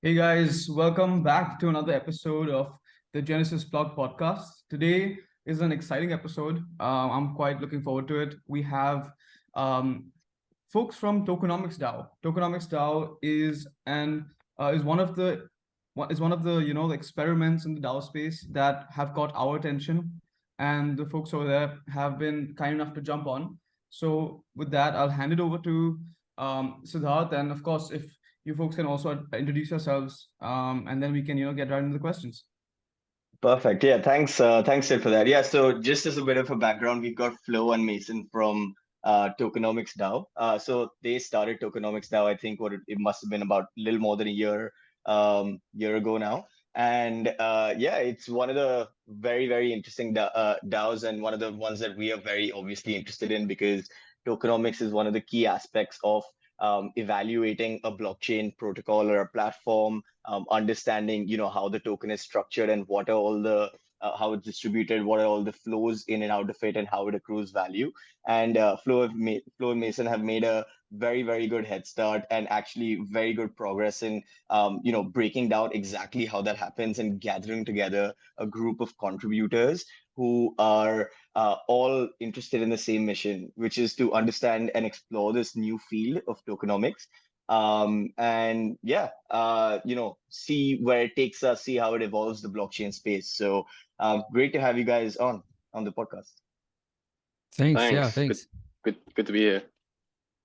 Hey guys, welcome back to another episode of the Genesis Blog podcast. Today is an exciting episode. I'm quite looking forward to it. We have um, folks from Tokenomics DAO. Tokenomics DAO is one of the the experiments in the DAO space that have got our attention, and the folks over there have been kind enough to jump on. So with that, I'll hand it over to Siddharth, and of course, if you folks can also introduce yourselves, and then we can get right into the questions. Perfect. Yeah, thanks Sid for that. Yeah, so just as a bit of a background, we've got Flo and Mason from Tokenomics DAO. So they started Tokenomics DAO, I think it must have been about a little more than a year ago now. And yeah, it's one of the very interesting DAOs, and one of the ones that we are very obviously interested in, because tokenomics is one of the key aspects of evaluating a blockchain protocol or a platform, understanding how the token is structured and what are all the how it's distributed, what are all the flows in and out of it, and how it accrues value. And Flo and Mason have made a very good head start, and actually very good progress in breaking down exactly how that happens and gathering together a group of contributors who are all interested in the same mission, which is to understand and explore this new field of tokenomics. And yeah, see where it takes us, see how it evolves the blockchain space. So great to have you guys on the podcast. Thanks. Yeah, Thanks. thanks. Good to be here.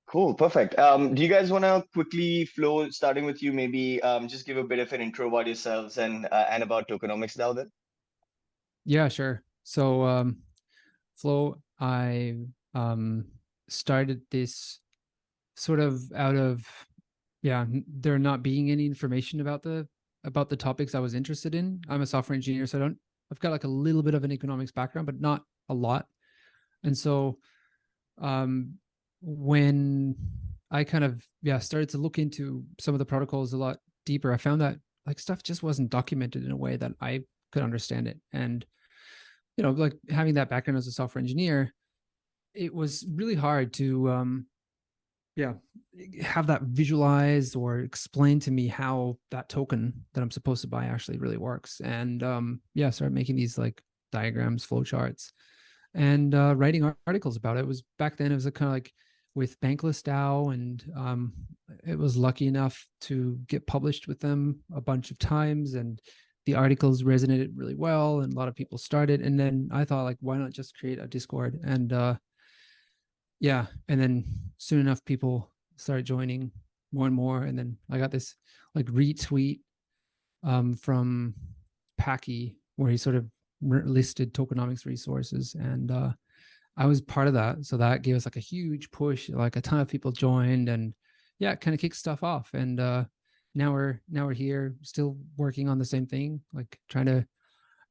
Cool, perfect. Do you guys want to quickly, Flo, starting with you, maybe just give a bit of an intro about yourselves and about tokenomics now then? Yeah, sure. So, Flo, I started this sort of out of there not being any information about the topics I was interested in. I'm a software engineer, so I've got like a little bit of an economics background, but not a lot. And so when I kind of started to look into some of the protocols a lot deeper, I found that like stuff just wasn't documented in a way that I could understand it. And like having that background as a software engineer, it was really hard to have that visualized or explain to me how that token that I'm supposed to buy actually really works. And started making these like diagrams, flowcharts, and writing articles about it. It was back then, it was a kind of like with Bankless DAO, and it was lucky enough to get published with them a bunch of times, and the articles resonated really well, and a lot of people started. And then I thought, like, why not just create a Discord? And and then soon enough people started joining more and more, and then I got this like retweet from Packy where he sort of listed tokenomics resources, and I was part of that. So that gave us like a huge push, like a ton of people joined, and it kind of kicked stuff off. And now we're here still working on the same thing, like trying to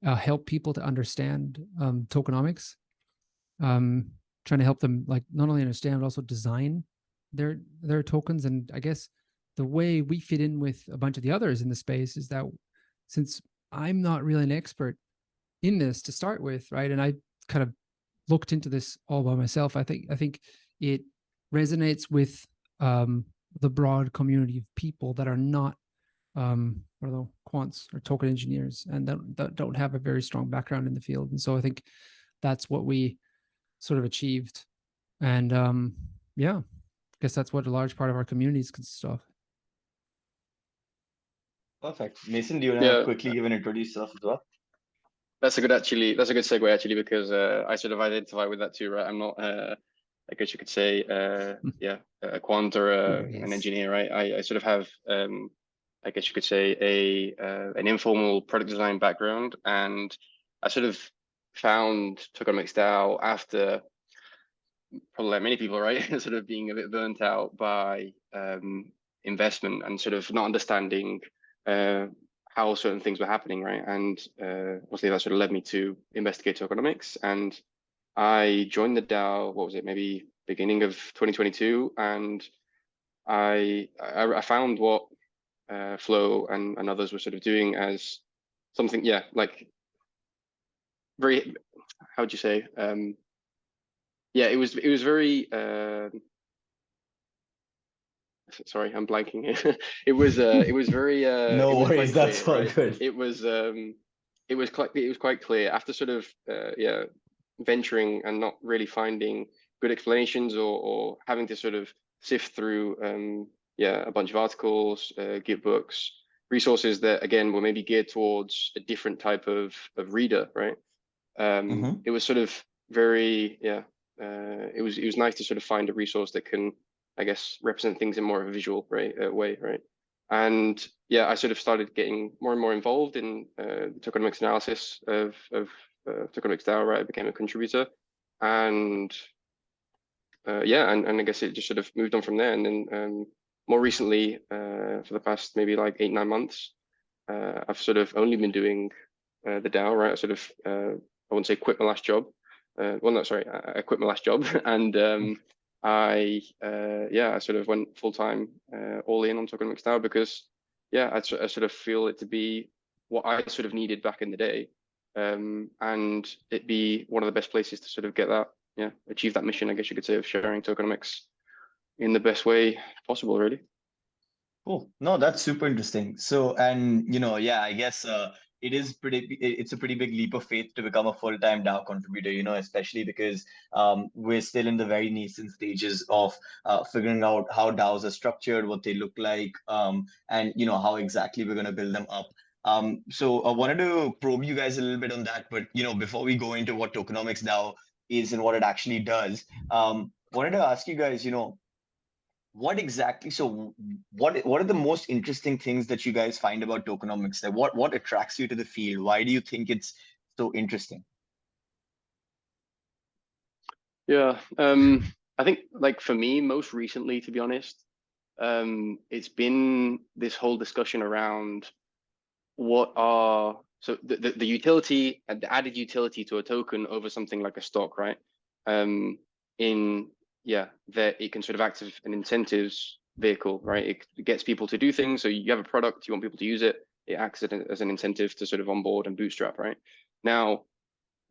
help people to understand tokenomics, trying to help them like not only understand but also design their tokens. And I guess the way we fit in with a bunch of the others in the space is that since I'm not really an expert in this to start with, right, and I kind of looked into this all by myself, I think it resonates with the broad community of people that are not quants or token engineers, and that don't have a very strong background in the field. And so I think that's what we sort of achieved. And I guess that's what a large part of our communities consists of. Perfect. Mason, do you want to quickly give an introduce yourself as well? That's a good segue actually, because I sort of identify with that too, right? I'm not I guess you could say a quant or an engineer, right? I sort of have I guess you could say an informal product design background, and I sort of found Tokenomics DAO after, probably like many people, right, sort of being a bit burnt out by investment and sort of not understanding how certain things were happening, right? And obviously that sort of led me to investigate tokenomics, and I joined the DAO, what was it, maybe beginning of 2022, and I found what Flo and others were sort of doing as something, like very, how would you say, it was very sorry, I'm blanking here. It was very No it was worries, quite that's clear, all right? good. It was quite clear after sort of venturing and not really finding good explanations, or having to sort of sift through a bunch of articles, Git books, resources that again were maybe geared towards a different type of reader, right? It was sort of very it was nice to sort of find a resource that can, I guess, represent things in more of a visual way, right? And yeah, I sort of started getting more and more involved in the tokenomics analysis of Tokenomics DAO, right? I became a contributor, and and I guess it just sort of moved on from there. And then more recently, for the past maybe like 8-9 months, I've sort of only been doing the DAO, right? I sort of I wouldn't say quit my last job. Well, no, sorry, I quit my last job, and I sort of went full time, all in on Tokenomics DAO, because I sort of feel it to be what I sort of needed back in the day, and it be one of the best places to sort of get that, achieve that mission, I guess you could say, of sharing tokenomics in the best way possible, really. Cool. No, that's super interesting. So, and I guess it's a pretty big leap of faith to become a full-time DAO contributor, especially because we're still in the very nascent stages of figuring out how DAOs are structured, what they look like, and how exactly we're going to build them up. So I wanted to probe you guys a little bit on that, but before we go into what Tokenomics DAO is and what it actually does, wanted to ask you guys, what exactly, so what are the most interesting things that you guys find about tokenomics? That what attracts you to the field? Why do you think it's so interesting? Yeah, I think, like, for me, most recently, to be honest, it's been this whole discussion around what are the utility and the added utility to a token over something like a stock, right? That it can sort of act as an incentives vehicle, right? It gets people to do things. So you have a product, you want people to use it, it acts as an incentive to sort of onboard and bootstrap, right? Now,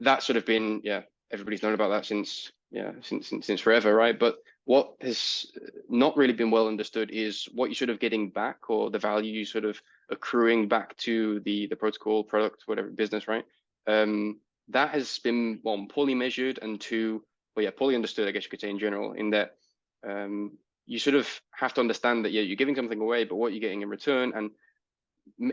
that's sort of been, everybody's known about that since forever, right? But what has not really been well understood is what you're sort of getting back, or the value you sort of accruing back to the protocol, product, whatever, business, right? That has been, one, poorly measured, and two, poorly understood, I guess you could say, in general, in that you sort of have to understand that, you're giving something away, but what you're getting in return, and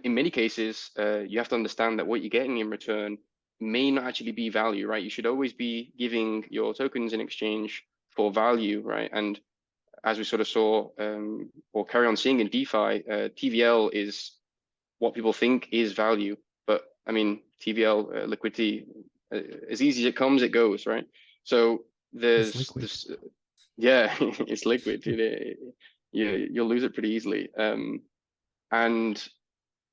in many cases, you have to understand that what you're getting in return may not actually be value, right? You should always be giving your tokens in exchange for value, right? And as we sort of saw, or carry on seeing in DeFi, TVL is what people think is value. But I mean, TVL, liquidity, as easy as it comes, it goes, right? So there's this, it's liquid. You'll lose it pretty easily. And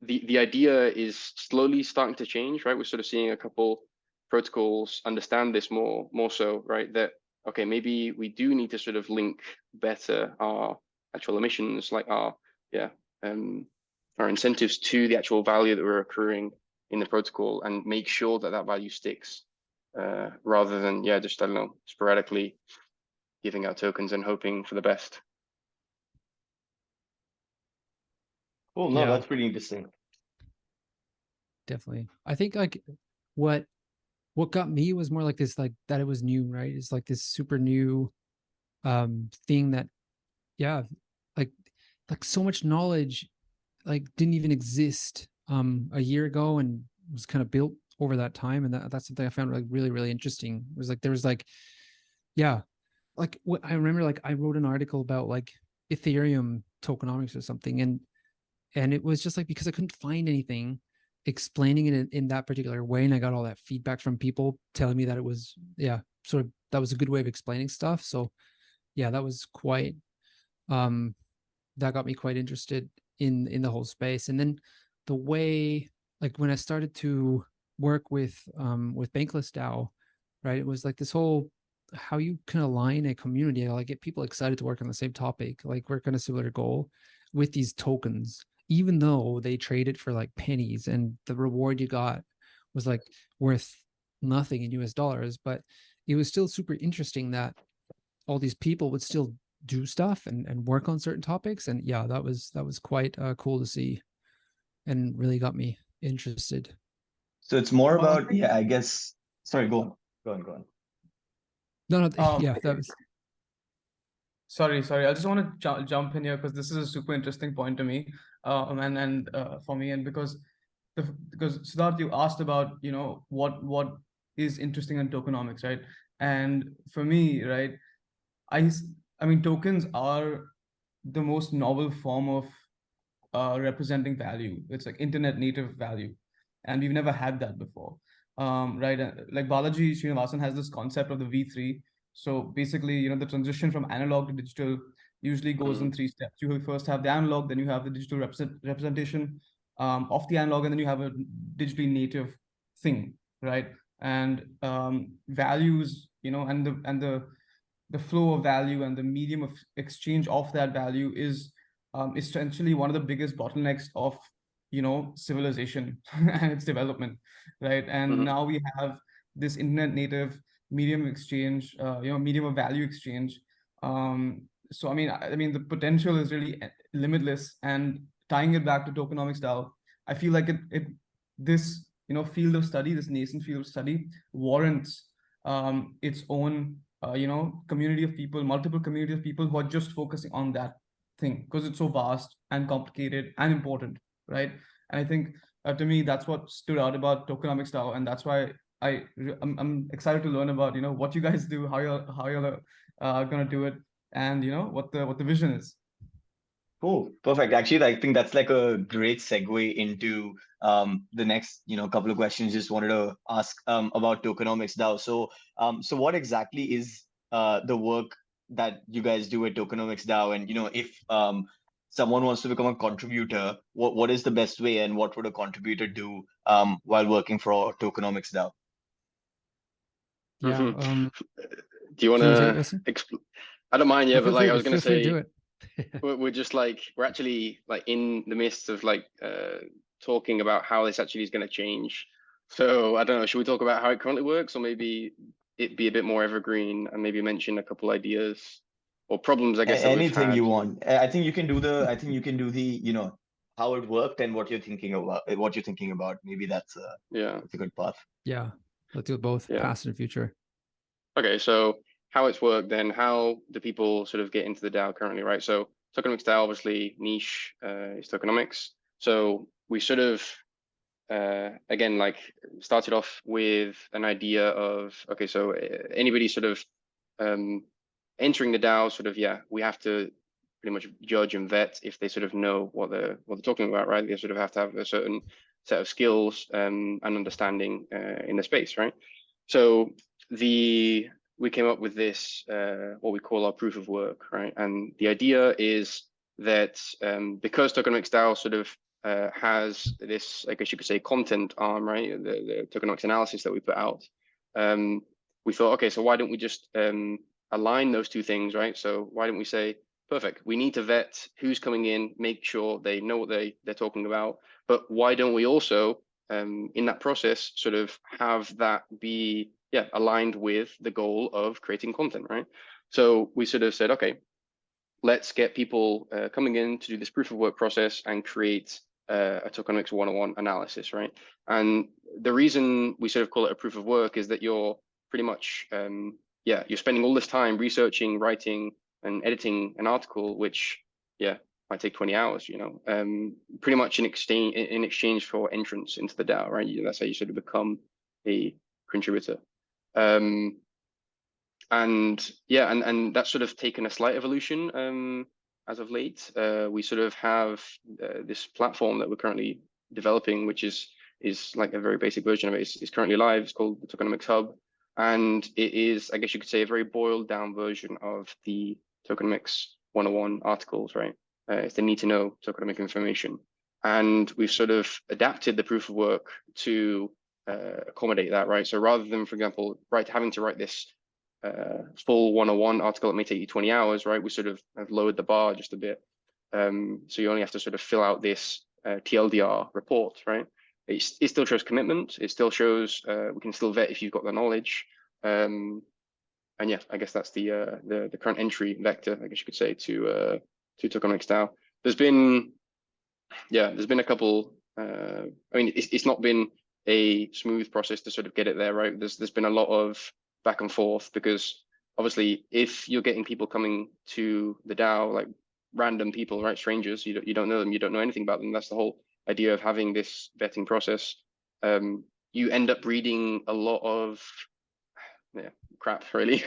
the idea is slowly starting to change, right? We're sort of seeing a couple protocols understand this more so, right? That, okay, maybe we do need to sort of link better our actual emissions, like our incentives, to the actual value that we're accruing in the protocol, and make sure that value sticks, rather than just, I don't know, sporadically giving out tokens and hoping for the best. Oh, no, that's pretty interesting. Definitely. I think like what got me was more like this, like that it was new, right? It's like this super new thing that like so much knowledge like didn't even exist a year ago, and was kind of built over that time. And that's something I found like really, really interesting. It was like there was like like what I remember, like I wrote an article about like Ethereum tokenomics or something, and it was just like because I couldn't find anything explaining it in that particular way, and I got all that feedback from people telling me that it was sort of, that was a good way of explaining stuff. So that was quite that got me quite interested in the whole space. And then the way, like when I started to work with Bankless DAO, right, it was like this whole how you can align a community, like get people excited to work on the same topic, like work on a similar goal with these tokens, even though they traded for like pennies and the reward you got was like worth nothing in US dollars. But it was still super interesting that all these people would still do stuff and work on certain topics. And yeah, that was quite cool to see, and really got me interested. So it's more about, yeah, I guess. Sorry, go on. No, Um, yeah, that was. Sorry. I just want to jump in here because this is a super interesting point to me, and for me, and because Siddharth, you asked about, you know, what is interesting in tokenomics, right? And for me, right, I mean, tokens are the most novel form of representing value. It's like internet native value, and we've never had that before, right? Like Balaji Srinivasan has this concept of the V3. So basically, you know, the transition from analog to digital usually goes in 3 steps. You will first have the analog, then you have the digital representation of the analog, and then you have a digitally native thing, right? And values, you know, and the flow of value and the medium of exchange of that value is essentially one of the biggest bottlenecks of, you know, civilization and its development, right? And now we have this internet native medium exchange, you know, medium of value exchange. So I mean the potential is really limitless. And tying it back to tokenomics DAO, I feel like this, you know, field of study, this nascent field of study, warrants its own you know, community of people, multiple community of people who are just focusing on that thing because it's so vast and complicated and important, right? And I think to me that's what stood out about tokenomics DAO, and that's why I'm excited to learn about, you know, what you guys do, how you're gonna do it, and you know what the vision is. Cool, perfect. Actually, I think that's like a great segue into the next, you know, couple of questions. Just wanted to ask about Tokenomics DAO. So what exactly is the work that you guys do at Tokenomics DAO? And you know, if someone wants to become a contributor, what is the best way, and what would a contributor do while working for Tokenomics DAO? Yeah. Do you want to explain? I don't mind, yeah, but like I was going to say, do it. we're just like, we're actually like in the midst of like talking about how this actually is going to change. So I don't know, should we talk about how it currently works, or maybe it be a bit more evergreen and maybe mention a couple ideas or problems, I guess, that Anything we've had. you want. I think you can do the you know, how it worked and what you're thinking about. Maybe that's a good path. Yeah, let's do it both, past and future. Okay, so how it's worked then, how do people sort of get into the DAO currently, right? So Tokenomics DAO, obviously niche is tokenomics. So we sort of, again, like started off with an idea of, okay, so anybody sort of entering the DAO, sort of, we have to pretty much judge and vet if they sort of know what they're talking about, right? They sort of have to have a certain set of skills and understanding in the space, right? So we came up with this, what we call our proof of work, right? And the idea is that because Tokenomics DAO sort of has this, I guess you could say, content arm, right? The tokenomics analysis that we put out. We thought, okay, so why don't we just align those two things, right? So why don't we say, perfect, we need to vet who's coming in, make sure they know what they're talking about, but why don't we also, in that process, sort of have that be aligned with the goal of creating content, right? So we sort of said, okay, let's get people coming in to do this proof of work process and create a tokenomics 101 analysis, right? And the reason we sort of call it a proof of work is that you're pretty much, you're spending all this time researching, writing, and editing an article, which, might take 20 hours, you know, pretty much in exchange for entrance into the DAO, right? That's how you sort of become a contributor. And that's sort of taken a slight evolution as of late. We sort of have this platform that we're currently developing, which is like a very basic version of it. It's currently live. It's called the Tokenomics Hub, and it is, I guess you could say, a very boiled down version of the Tokenomics 101 articles, right? It's the need to know tokenomic information, and we've sort of adapted the proof of work to accommodate that, right? So rather than, for example, having to write this full 101 article that may take you 20 hours, right? We sort of have lowered the bar just a bit. So you only have to sort of fill out this TLDR report, right? It still shows commitment. It still shows we can still vet if you've got the knowledge. and yeah, I guess that's the current entry vector, I guess you could say, to Tokenomics DAO. There's been a couple. I mean, it's not been a smooth process to sort of get it there, right? There's been a lot of back and forth, because obviously, if you're getting people coming to the DAO, like random people, right, strangers, you don't know them, you don't know anything about them. That's the whole idea of having this vetting process. You end up reading a lot of crap, really.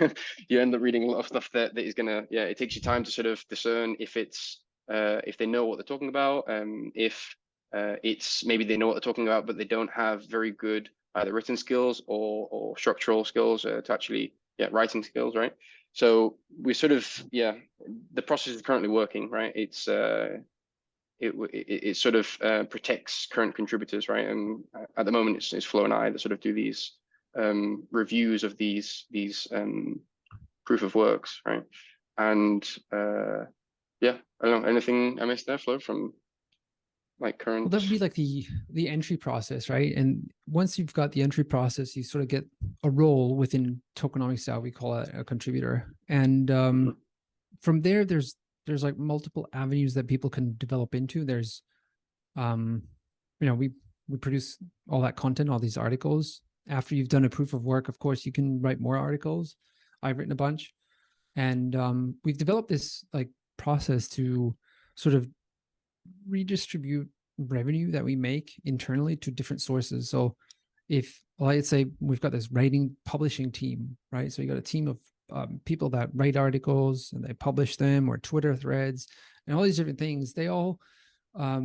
You end up reading a lot of stuff that is gonna, it takes you time to sort of discern if it's if they know what they're talking about, if it's maybe they know what they're talking about, but they don't have very good either written skills or structural skills to actually, writing skills, right? So we sort of, the process is currently working, right? It's it sort of protects current contributors, right? And at the moment, it's Flo and I that sort of do these reviews of these proof of works, right? And I don't know, anything I missed there, Flo, from like current? Well, that would be like the entry process, right? And once you've got the entry process, you sort of get a role within Tokenomics DAO. We call it a contributor, and from there, there's like multiple avenues that people can develop into. There's, we produce all that content, all these articles. After you've done a proof of work, of course, you can write more articles. I've written a bunch, and we've developed this like process to sort of redistribute revenue that we make internally to different sources. So if, let's say we've got this writing publishing team, right? So you got a team of people that write articles and they publish them, or Twitter threads and all these different things. They all are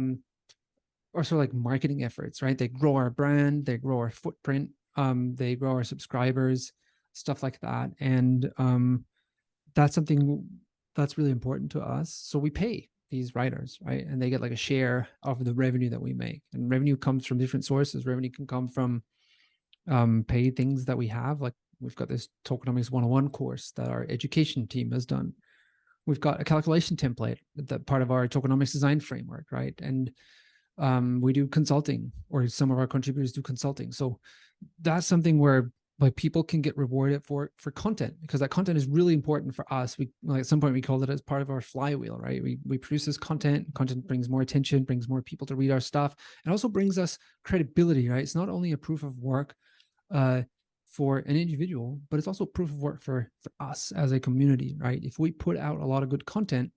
sort of like marketing efforts, right? They grow our brand, they grow our footprint, they grow our subscribers, stuff like that. And that's something that's really important to us. So we pay these writers, right? And they get like a share of the revenue that we make. And revenue comes from different sources. Revenue can come from paid things that we have. Like we've got this Tokenomics 101 course that our education team has done. We've got a calculation template, that part of our tokenomics design framework, right? And we do consulting, or some of our contributors do consulting. So that's something where like people can get rewarded for content, because that content is really important for us. We, like, at some point we called it as part of our flywheel, right? We produce this content brings more attention, brings more people to read our stuff, and also brings us credibility, right? It's not only a proof of work for an individual, but it's also proof of work for us as a community, right? If we put out a lot of good content,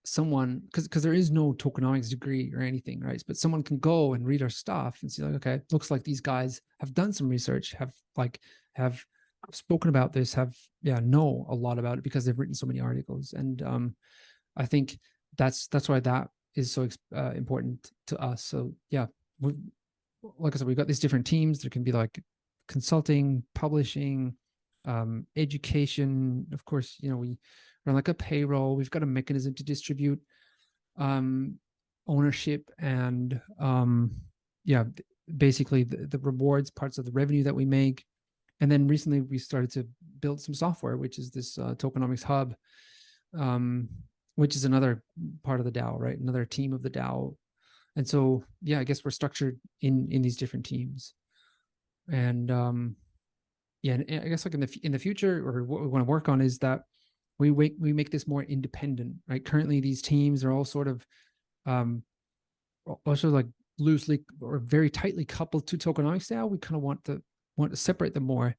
someone, because there is no tokenomics degree or anything, right? But someone can go and read our stuff and see like, okay, looks like these guys have done some research, have spoken about this, know a lot about it because they've written so many articles. And I think that's why that is so important to us. So yeah, like I said, we've got these different teams. There can be like consulting, publishing, education. Of course, we run like a payroll. We've got a mechanism to distribute ownership and basically the rewards, parts of the revenue that we make. And then recently we started to build some software, which is this Tokenomics Hub, which is another part of the DAO, right? Another team of the DAO. And so, I guess we're structured in these different teams. And and I guess like in the future, or what we want to work on is that we make this more independent, right? Currently, these teams are all sort of also like loosely or very tightly coupled to Tokenomics DAO. We kind of want to separate them more,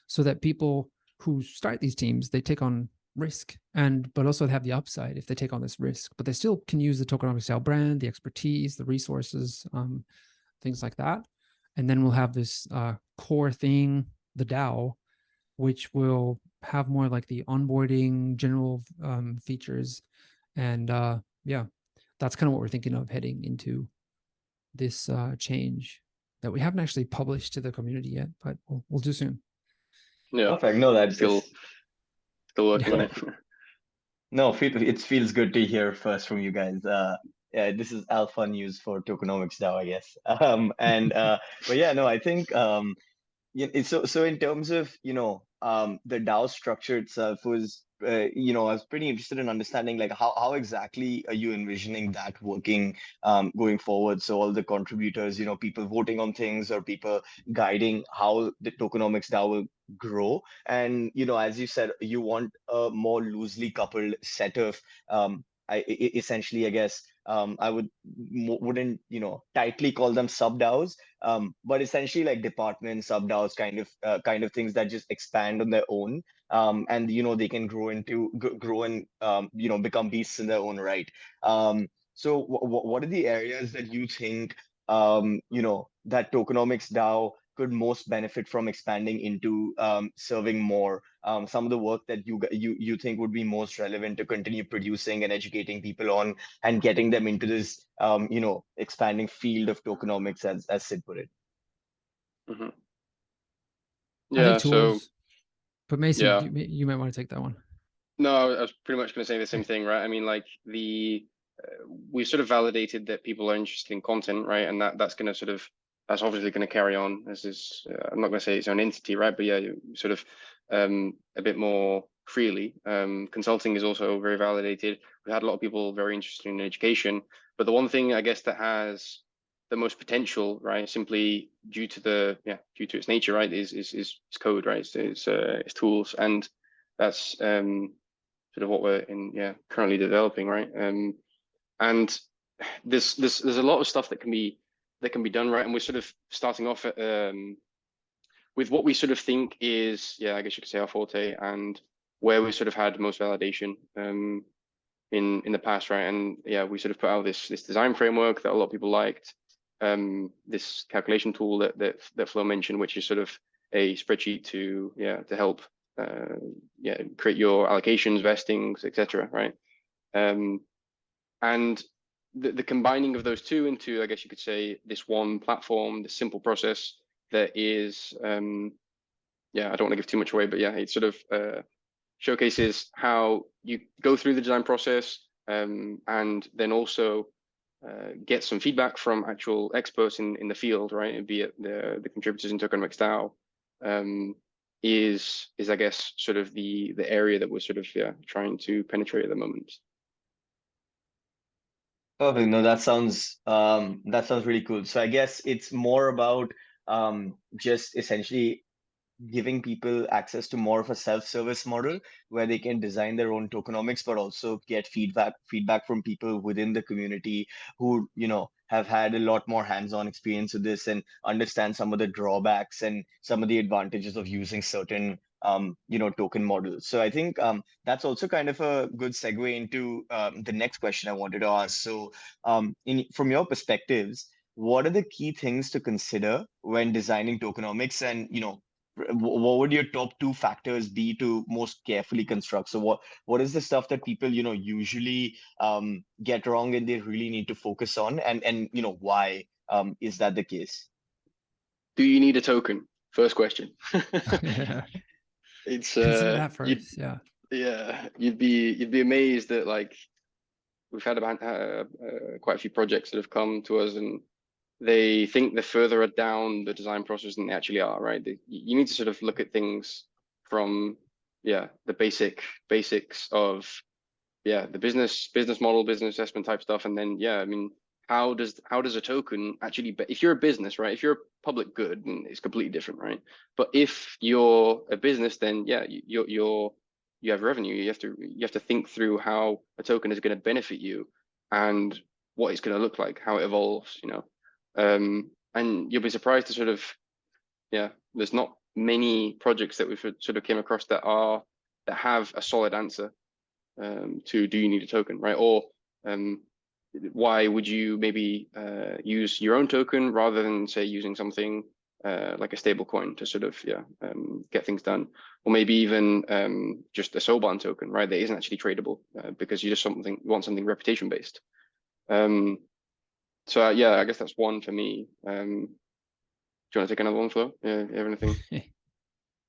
so that people who start these teams, they take on risk, but also have the upside if they take on this risk, but they still can use the Tokenomics DAO brand, the expertise, the resources, things like that. And then we'll have this core thing, the DAO, which will have more like the onboarding general features. And that's kind of what we're thinking of heading into this change that we haven't actually published to the community yet, but we'll do soon. Yeah, perfect. No, that's still working on it. No, it feels good to hear first from you guys. This is alpha news for Tokenomics DAO, I guess. But yeah, no, I think so in terms of the DAO structure itself was I was pretty interested in understanding like how exactly are you envisioning that working going forward? So all the contributors, people voting on things or people guiding how the tokenomics DAO will grow. And as you said, you want a more loosely coupled set of essentially, I guess I wouldn't tightly call them sub DAOs, but essentially like department sub DAOs kind of things that just expand on their own, and they can grow and become beasts in their own right. So what are the areas that you think that tokenomics DAO could most benefit from expanding into, serving more? Some of the work that you think would be most relevant to continue producing and educating people on and getting them into this expanding field of tokenomics, as Sid put it. Mm-hmm. I Yeah. think So tools, but Mason, yeah. you might want to take that one. No, I was pretty much going to say the same thing, right? I mean, like we sort of validated that people are interested in content, right? And that's going to sort of, that's obviously going to carry on as is. I'm not going to say its own entity, right? But yeah, sort of a bit more freely. Consulting is also very validated. We had a lot of people very interested in education, but the one thing I guess that has the most potential, right, simply due to its nature, right, is code, right? It's tools, and that's sort of what we're currently developing, right? And there's a lot of stuff that can be done, right? And we're sort of starting off at, with what we sort of think is, I guess you could say our forte, and where we sort of had most validation in the past, right? And we sort of put out this design framework that a lot of people liked, this calculation tool that Flo mentioned, which is sort of a spreadsheet to help create your allocations, vestings, etc. Right? And the combining of those two into, I guess you could say, this one platform, this simple process that is, I don't want to give too much away, but it sort of showcases how you go through the design process, and then also get some feedback from actual experts in the field, right? Be it the contributors in Tokenomics DAO. Is I guess sort of the area that we're sort of trying to penetrate at the moment. Perfect. No, that sounds really cool. So I guess it's more about just essentially giving people access to more of a self-service model where they can design their own tokenomics, but also get feedback from people within the community who have had a lot more hands-on experience with this and understand some of the drawbacks and some of the advantages of using certain token models. So I think that's also kind of a good segue into the next question I wanted to ask. So from your perspectives, what are the key things to consider when designing tokenomics, and what would your top 2 factors be to most carefully construct? So what is the stuff that people usually get wrong and they really need to focus on, and why is that the case? Do you need a token? First question. It's consider that first. You'd be amazed that like we've had quite a few projects that have come to us, and they think they're further down the design process than they actually are, right? You need to sort of look at things from the basics of the business model, business assessment type stuff, and then I mean, how does a token actually, if you're a business, right? If you're a public good, it's completely different, right? But if you're a business, then you have revenue. You have to think through how a token is going to benefit you and what it's going to look like, how it evolves, and you'll be surprised to sort of there's not many projects that we've sort of came across that have a solid answer to do you need a token, right? Or why would you maybe use your own token rather than say using something like a stable coin to sort of get things done, or maybe even just a Soban token, right? That isn't actually tradable because you just want something reputation based. So I guess that's one for me. Do you want to take another one, Flo? You have anything?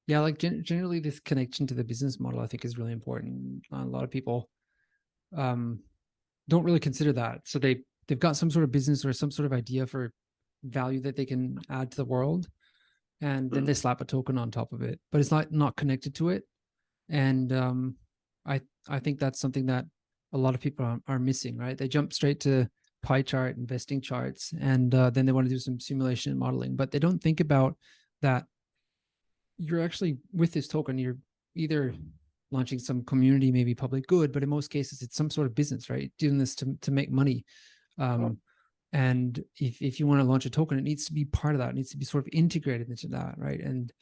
Yeah, like generally this connection to the business model, I think, is really important. A lot of people don't really consider that. So they've got some sort of business or some sort of idea for value that they can add to the world, and then they slap a token on top of it, but it's not connected to it. And I think that's something that a lot of people are missing, right? They jump straight to pie chart, investing charts, and then they want to do some simulation and modeling, but they don't think about that you're actually, with this token, you're either launching some community, maybe public good, but in most cases it's some sort of business, right? Doing this to make money. And if you want to launch a token, it needs to be part of that. It needs to be sort of integrated into that, right? And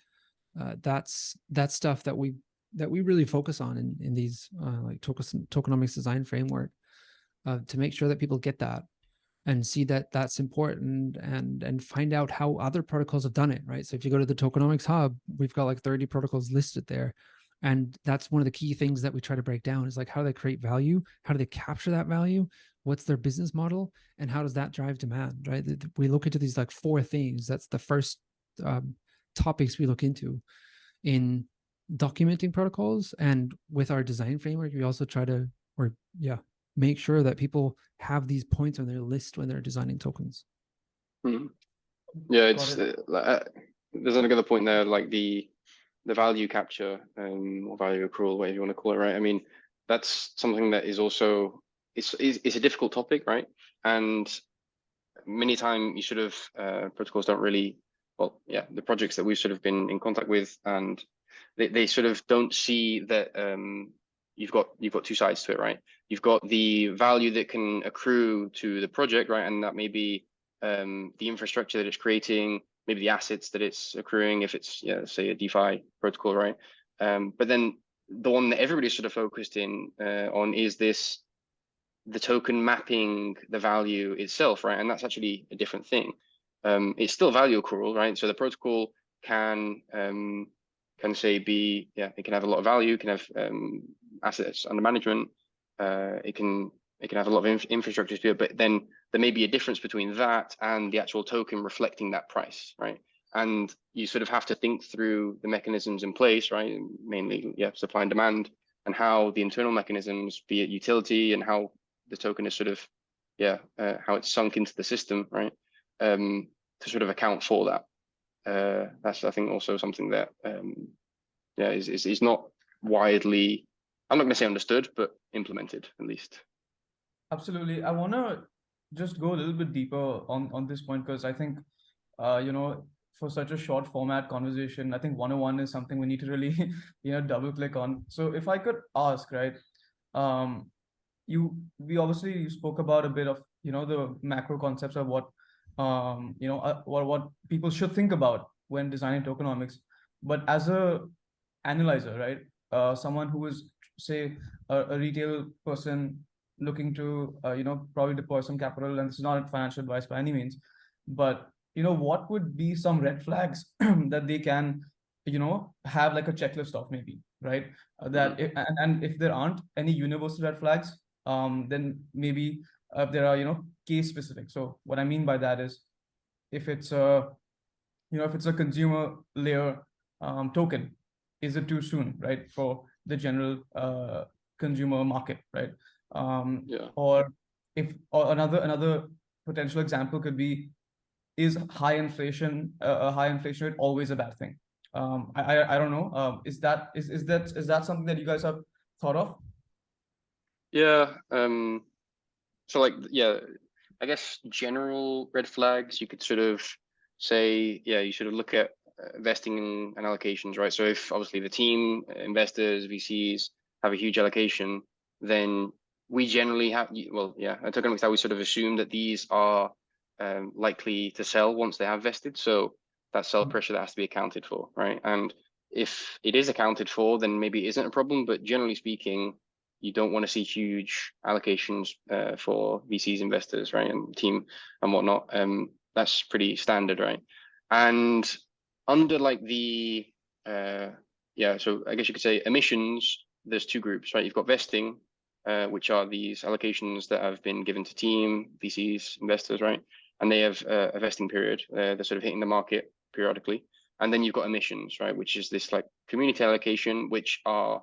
that's stuff that we really focus on in these like tokenomics design framework, to make sure that people get that and see that that's important, and find out how other protocols have done it, right? So if you go to the Tokenomics Hub, we've got like 30 protocols listed there. And that's one of the key things that we try to break down, is like, how do they create value? How do they capture that value? What's their business model? And how does that drive demand, right? We look into these like 4 things. That's the first topics we look into in documenting protocols. And with our design framework, we also try to, make sure that people have these points on their list when they're designing tokens. Yeah, it's there's another point there, like the value capture or value accrual, whatever you want to call it, right? I mean, that's something that is also it's a difficult topic, right? And many times you sort of protocols don't really, the projects that we've sort of been in contact with, and they sort of don't see that you've got 2 sides to it, right? You've got the value that can accrue to the project, right? And that may be the infrastructure that it's creating, maybe the assets that it's accruing, if it's, say a DeFi protocol, right? But then the one that everybody's sort of focused in on is the token mapping the value itself, right? And that's actually a different thing. It's still value accrual, right? So the protocol can say it can have a lot of value, can have assets under management, it can have a lot of infrastructure to it, but then there may be a difference between that and the actual token reflecting that price, right? And you sort of have to think through the mechanisms in place, right? Mainly, supply and demand, and how the internal mechanisms, be it utility, and how the token is sort of, how it's sunk into the system, right? To sort of account for that. That's, I think, also something that is not widely, I'm not going to say understood, but implemented at least. Absolutely. I want to just go a little bit deeper on this point, because I think for such a short format conversation, I think 101 is something we need to really double click on. So if I could ask, right, you spoke about a bit of the macro concepts of what what people should think about when designing tokenomics, but as a analyzer, right, someone who is, say, a retail person looking to probably deploy some capital, and this is not financial advice by any means, but what would be some red flags that they can have like a checklist of, maybe, right, that if there aren't any universal red flags, then maybe there are case specific. So what I mean by that is, if it's a consumer layer token, is it too soon, right, for the general consumer market, right? Or another potential example could be, is high inflation a high inflation rate always a bad thing? I don't know. Is that something that you guys have thought of? So like, I guess general red flags, you could sort of say, you sort of look at vesting and allocations, right? So if obviously the team, investors, VCs have a huge allocation, then we generally have, at Tokenomics DAO, we sort of assume that these are likely to sell once they have vested. So that sell pressure that has to be accounted for, right? And if it is accounted for, then maybe it isn't a problem, but generally speaking, you don't want to see huge allocations for VCs, investors, right, and team and whatnot. That's pretty standard, right? And under like the so I guess you could say emissions, there's 2 groups, right? You've got vesting, which are these allocations that have been given to team, VCs, investors, right? And they have a vesting period. They're sort of hitting the market periodically. And then you've got emissions, right, which is this like community allocation, which are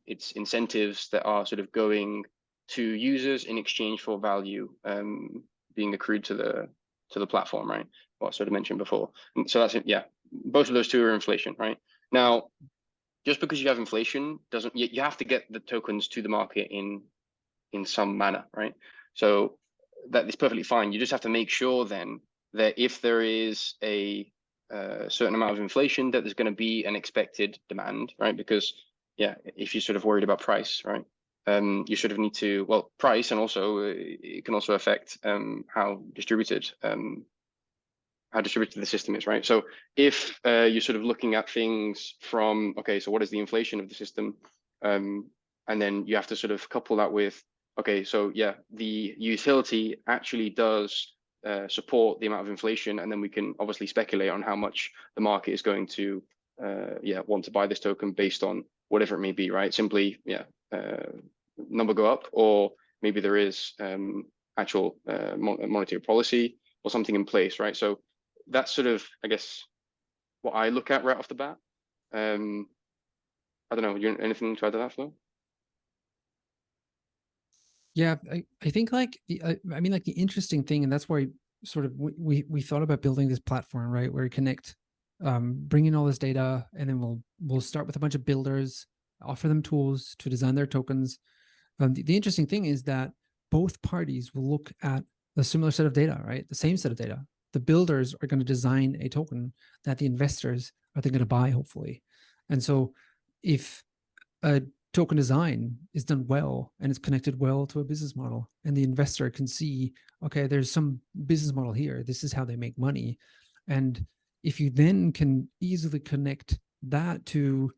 it's incentives that are sort of going to users in exchange for value being accrued to the platform, right? What I sort of mentioned before. And so that's it. Both of those 2 are inflation, right? Now, just because you have inflation doesn't, you have to get the tokens to the market in some manner, right? So that is perfectly fine. You just have to make sure then that if there is a certain amount of inflation, that there's going to be an expected demand, right? Because yeah, if you're sort of worried about price, right, you sort of need to, well, price, and also it can also affect how distributed the system is, right? So if you're sort of looking at things from, okay, so what is the inflation of the system, and then you have to sort of couple that with, okay, so yeah, the utility actually does support the amount of inflation, and then we can obviously speculate on how much the market is going to want to buy this token based on whatever it may be, right? Simply, yeah, number go up, or maybe there is actual monetary policy or something in place, right? So that's sort of, I guess, what I look at right off the bat. I don't know, anything to add to that, Flo? Yeah, I think like I mean, like the interesting thing, and that's why sort of we thought about building this platform, right, where we connect, bring in all this data, and then we'll start with a bunch of builders, offer them tools to design their tokens. The interesting thing is that both parties will look at a similar set of data, right? The same set of data. The builders are going to design a token that the investors are then going to buy, hopefully. And so if a token design is done well and it's connected well to a business model, and the investor can see, okay, there's some business model here, this is how they make money. And if you then can easily connect that to,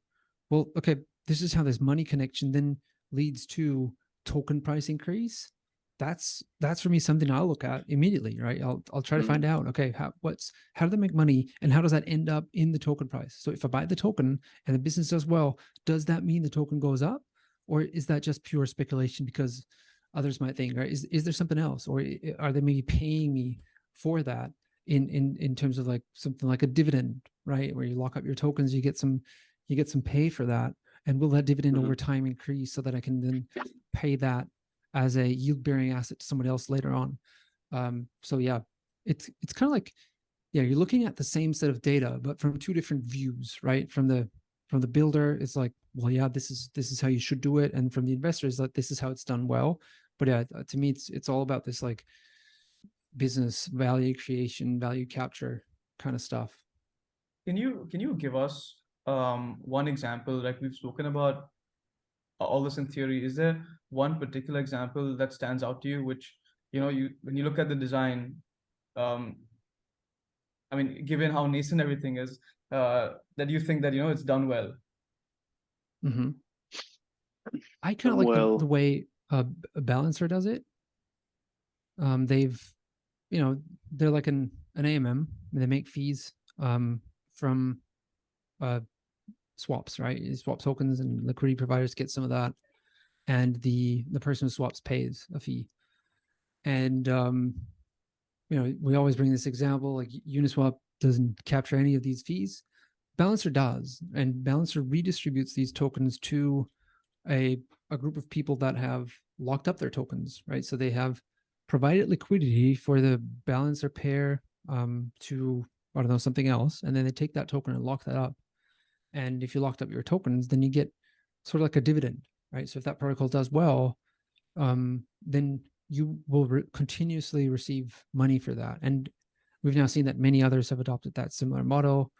well, okay, this is how this money connection then leads to token price increase, that's for me something I'll look at immediately, right? I'll try to find out, okay, how do they make money, and how does that end up in the token price? So if I buy the token and the business does well, does that mean the token goes up, or is that just pure speculation because others might think, right? Is there something else, or are they maybe paying me for that in terms of like something like a dividend, right, where you lock up your tokens, you get some pay for that, and will that dividend over time increase so that I can then pay that as a yield-bearing asset to someone else later on? So yeah, it's kind of like, yeah, you're looking at the same set of data, but from two different views, right? From the builder, it's like, well, yeah, this is how you should do it, and from the investors, like, this is how it's done well. But yeah, to me, it's all about this like business value creation, value capture kind of stuff. Can you give us one example? Like, we've spoken about all this in theory. Is there one particular example that stands out to you, which, when you look at the design, I mean, given how nascent everything is, that you think that, it's done well? Mm-hmm. I kind of like the way Balancer does it. They've, they're like an AMM. They make fees from swaps, right? You swap tokens, and liquidity providers get some of that, and the person who swaps pays a fee. And we always bring this example, like Uniswap doesn't capture any of these fees. Balancer does, and Balancer redistributes these tokens to a group of people that have locked up their tokens, right? So they have provided liquidity for the Balancer pair to, I don't know, something else, and then they take that token and lock that up. And if you locked up your tokens, then you get sort of like a dividend, right? So if that protocol does well, then you will continuously receive money for that. And we've now seen that many others have adopted that similar model.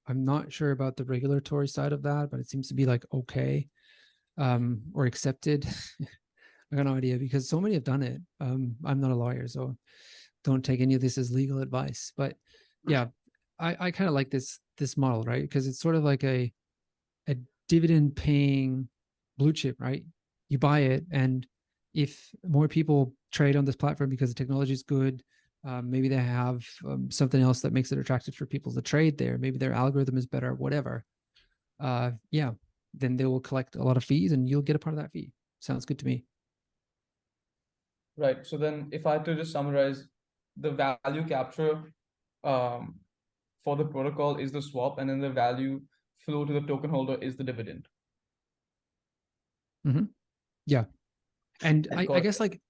I'm not sure about the regulatory side of that, but it seems to be like okay, or accepted. I got no idea, because so many have done it. I'm not a lawyer, so don't take any of this as legal advice. But yeah, I kind of like this model, right? Because it's sort of like a dividend paying blue chip, right? You buy it, and if more people trade on this platform because the technology is good, maybe they have something else that makes it attractive for people to trade there. Maybe their algorithm is better, whatever. Yeah, then they will collect a lot of fees, and you'll get a part of that fee. Sounds good to me. Right. So then, if I had to just summarize, the value capture for the protocol is the swap, and then the value flow to the token holder is the dividend. Mm-hmm. Yeah. And I guess, like,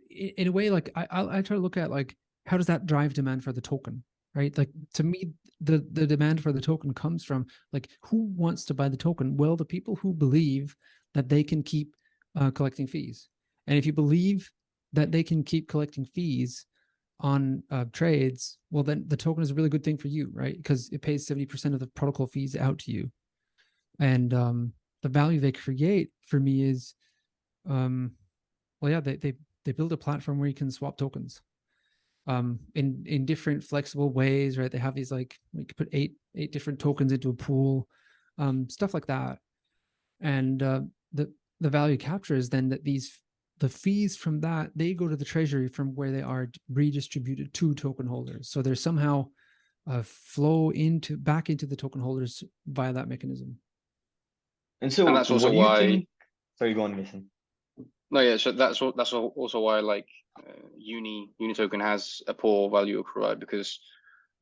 in a way, like I try to look at, like, how does that drive demand for the token, right? Like to me, the demand for the token comes from like, who wants to buy the token? Well, the people who believe that they can keep collecting fees. And if you believe that they can keep collecting fees on trades, well, then the token is a really good thing for you, right? Because it pays 70% of the protocol fees out to you. And the value they create for me is, well, yeah, they build a platform where you can swap tokens in different flexible ways, right? They have these like, we could put eight different tokens into a pool, stuff like that. And the value capture is then that the fees from that, they go to the treasury from where they are redistributed to token holders. So there's somehow a flow back into the token holders via that mechanism. And so, And that's also what do you why. think? Sorry, go on, Mason. No, yeah. So that's also why like Uni token has a poor value accrual, right? Because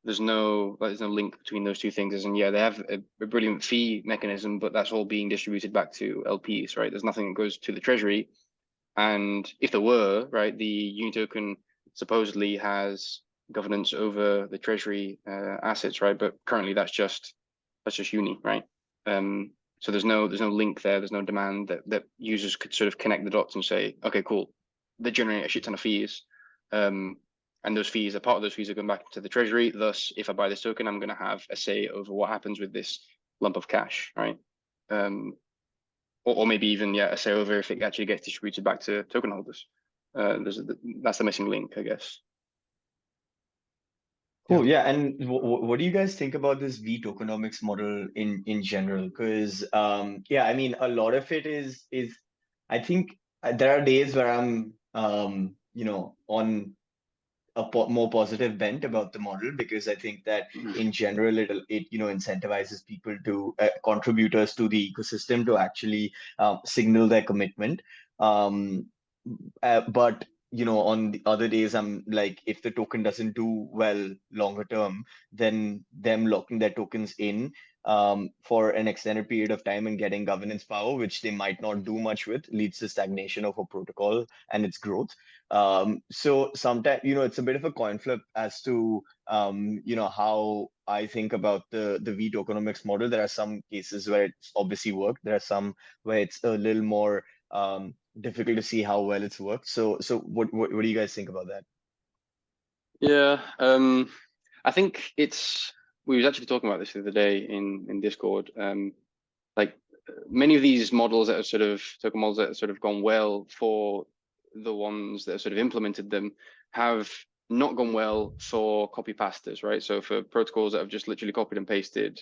there's no link between those two things. And yeah, they have a brilliant fee mechanism, but that's all being distributed back to LPs, right? There's nothing that goes to the treasury. And if there were, right, the Uni token supposedly has governance over the treasury assets, right? But currently that's just Uni, right? So there's no link there. There's no demand that users could sort of connect the dots and say, okay, cool, they generate a shit ton of fees, and those fees, a part of those fees are going back to the treasury. Thus, if I buy this token, I'm going to have a say over what happens with this lump of cash, right? Or maybe even a say over if it actually gets distributed back to token holders. That's the missing link, I guess. Cool. Yeah. And what do you guys think about this V tokenomics model in general? Because yeah, I mean, a lot of it is I think there are days where I'm on a more positive bent about the model, because I think that in general it incentivizes people to contributors to the ecosystem to actually signal their commitment. But on the other days, I'm like, if the token doesn't do well longer term, then them locking their tokens in for an extended period of time and getting governance power, which they might not do much with, leads to stagnation of a protocol and its growth. So sometimes, it's a bit of a coin flip as to, how I think about the V tokenomics model. There are some cases where it's obviously worked. There are some where it's a little more difficult to see how well it's worked. So what do you guys think about that? Yeah, I think we were actually talking about this the other day in Discord. Like many of these models that are sort of token models that have sort of gone well for the ones that have sort of implemented them have not gone well for copy pastors, right? So for protocols that have just literally copied and pasted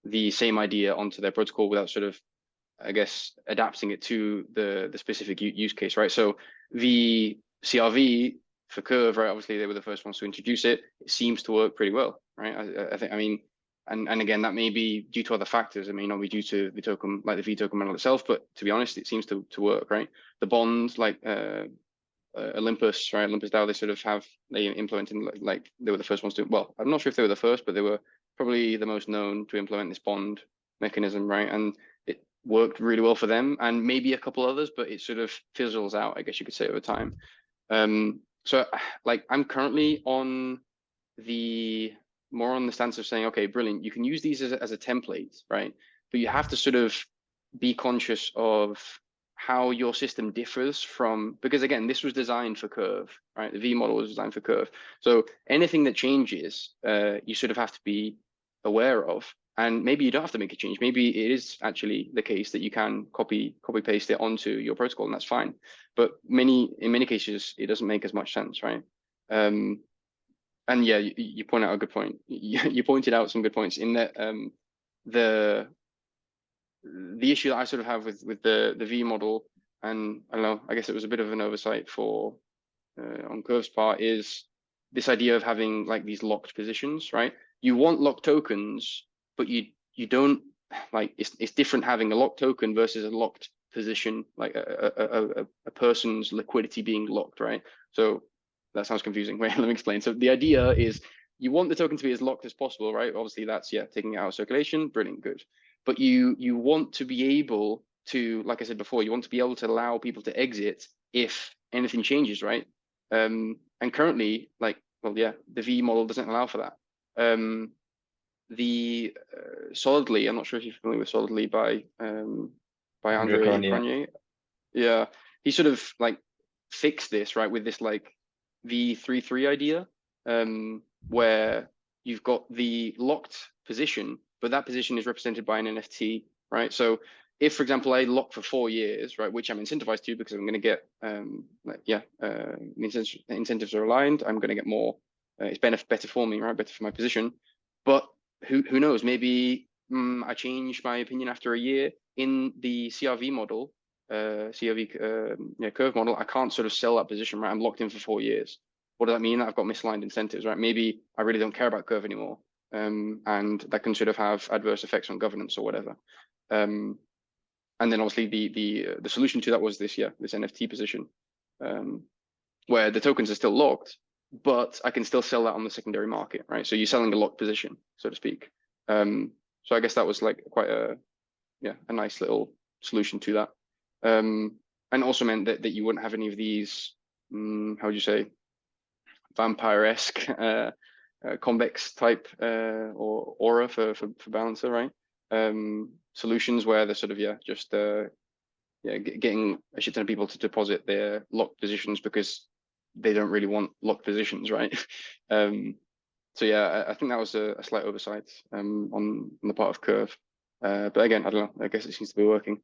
the same idea onto their protocol without sort of, I guess, adapting it to the specific use case, right? So the CRV for Curve, right? Obviously, they were the first ones to introduce it. It seems to work pretty well, right? I think, I mean, and again, that may be due to other factors. It may not be due to the token, like the V token model itself, but to be honest, it seems to work, right? The bond, like Olympus, right? Olympus DAO, they implemented, like they were the first ones to, well, I'm not sure if they were the first, but they were probably the most known to implement this bond mechanism, right? And it worked really well for them and maybe a couple others, but it sort of fizzles out, I guess you could say, over time. So like I'm currently on the stance of saying, okay, brilliant, you can use these as a template, right? But you have to sort of be conscious of how your system differs from, because again, this was designed for Curve, right? The V model was designed for Curve. So anything that changes, you sort of have to be aware of. And maybe you don't have to make a change. Maybe it is actually the case that you can copy paste it onto your protocol, and that's fine. But in many cases, it doesn't make as much sense, right? And yeah, you point out a good point. You pointed out some good points in that the issue that I sort of have with the V model, and I don't know, I guess it was a bit of an oversight on Curve's part, is this idea of having like these locked positions, right? You want locked tokens, but you don't, like, it's different having a locked token versus a locked position, like a person's liquidity being locked, right? So that sounds confusing. Wait, let me explain. So the idea is you want the token to be as locked as possible, right? Obviously that's, taking it out of circulation, brilliant, good. But you want to be able to, like I said before, you want to be able to allow people to exit if anything changes, right? And currently, like, well, yeah, the V model doesn't allow for that. The Solidly, I'm not sure if you're familiar with Solidly by Andre Cronje. Yeah, he sort of like fixed this, right, with this like V33 idea, where you've got the locked position, but that position is represented by an NFT, right? So if, for example, I lock for 4 years, right, which I'm incentivized to because I'm going to get, incentives are aligned. I'm going to get more. It's better for me, right? Better for my position. But who knows? Maybe I change my opinion after a year in the CRV model. Curve model, I can't sort of sell that position, right? I'm locked in for 4 years. What does that mean? I've got misaligned incentives, right? Maybe I really don't care about curve anymore, and that can sort of have adverse effects on governance or whatever. And then obviously the solution to that was this NFT position, where the tokens are still locked, but I can still sell that on the secondary market, right? So you're selling a locked position, so to speak. So I guess that was like quite a nice little solution to that. And also meant that you wouldn't have any of these, how would you say, vampire-esque convex type or aura for balancer, right? Solutions where they're sort of getting a shit ton of people to deposit their locked positions because they don't really want locked positions, right? So yeah, I think that was a slight oversight on the part of Curve. But again, I don't know. I guess it seems to be working.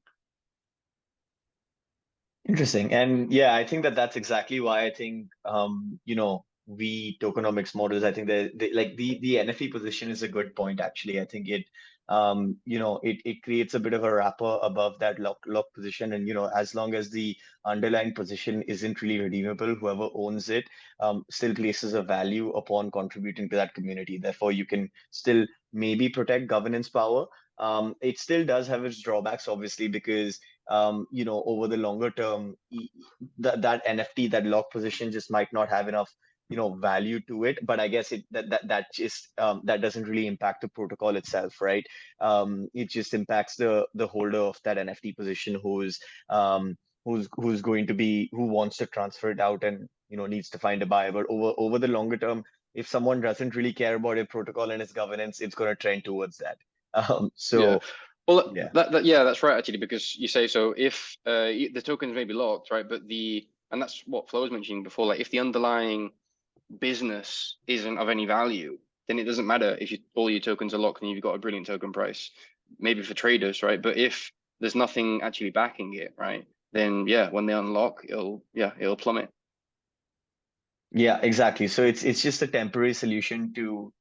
Interesting. And yeah, I think that's exactly why I think we tokenomics models, I think like the NFT position is a good point actually. I think it it creates a bit of a wrapper above that lock position, and as long as the underlying position isn't really redeemable, whoever owns it still places a value upon contributing to that community. Therefore, you can still maybe protect governance power. It still does have its drawbacks, obviously, because over the longer term, that NFT, that lock position just might not have enough, value to it. But I guess that doesn't really impact the protocol itself, right? It just impacts the holder of that NFT position who wants to transfer it out and needs to find a buyer. But over the longer term, if someone doesn't really care about a protocol and its governance, it's going to trend towards that. Well, that's right actually, because you say so. If the tokens may be locked, right, but and that's what Flo was mentioning before. Like, if the underlying business isn't of any value, then it doesn't matter if all your tokens are locked and you've got a brilliant token price, maybe for traders, right? But if there's nothing actually backing it, right, then when they unlock, it'll plummet. Yeah, exactly. So it's just a temporary solution to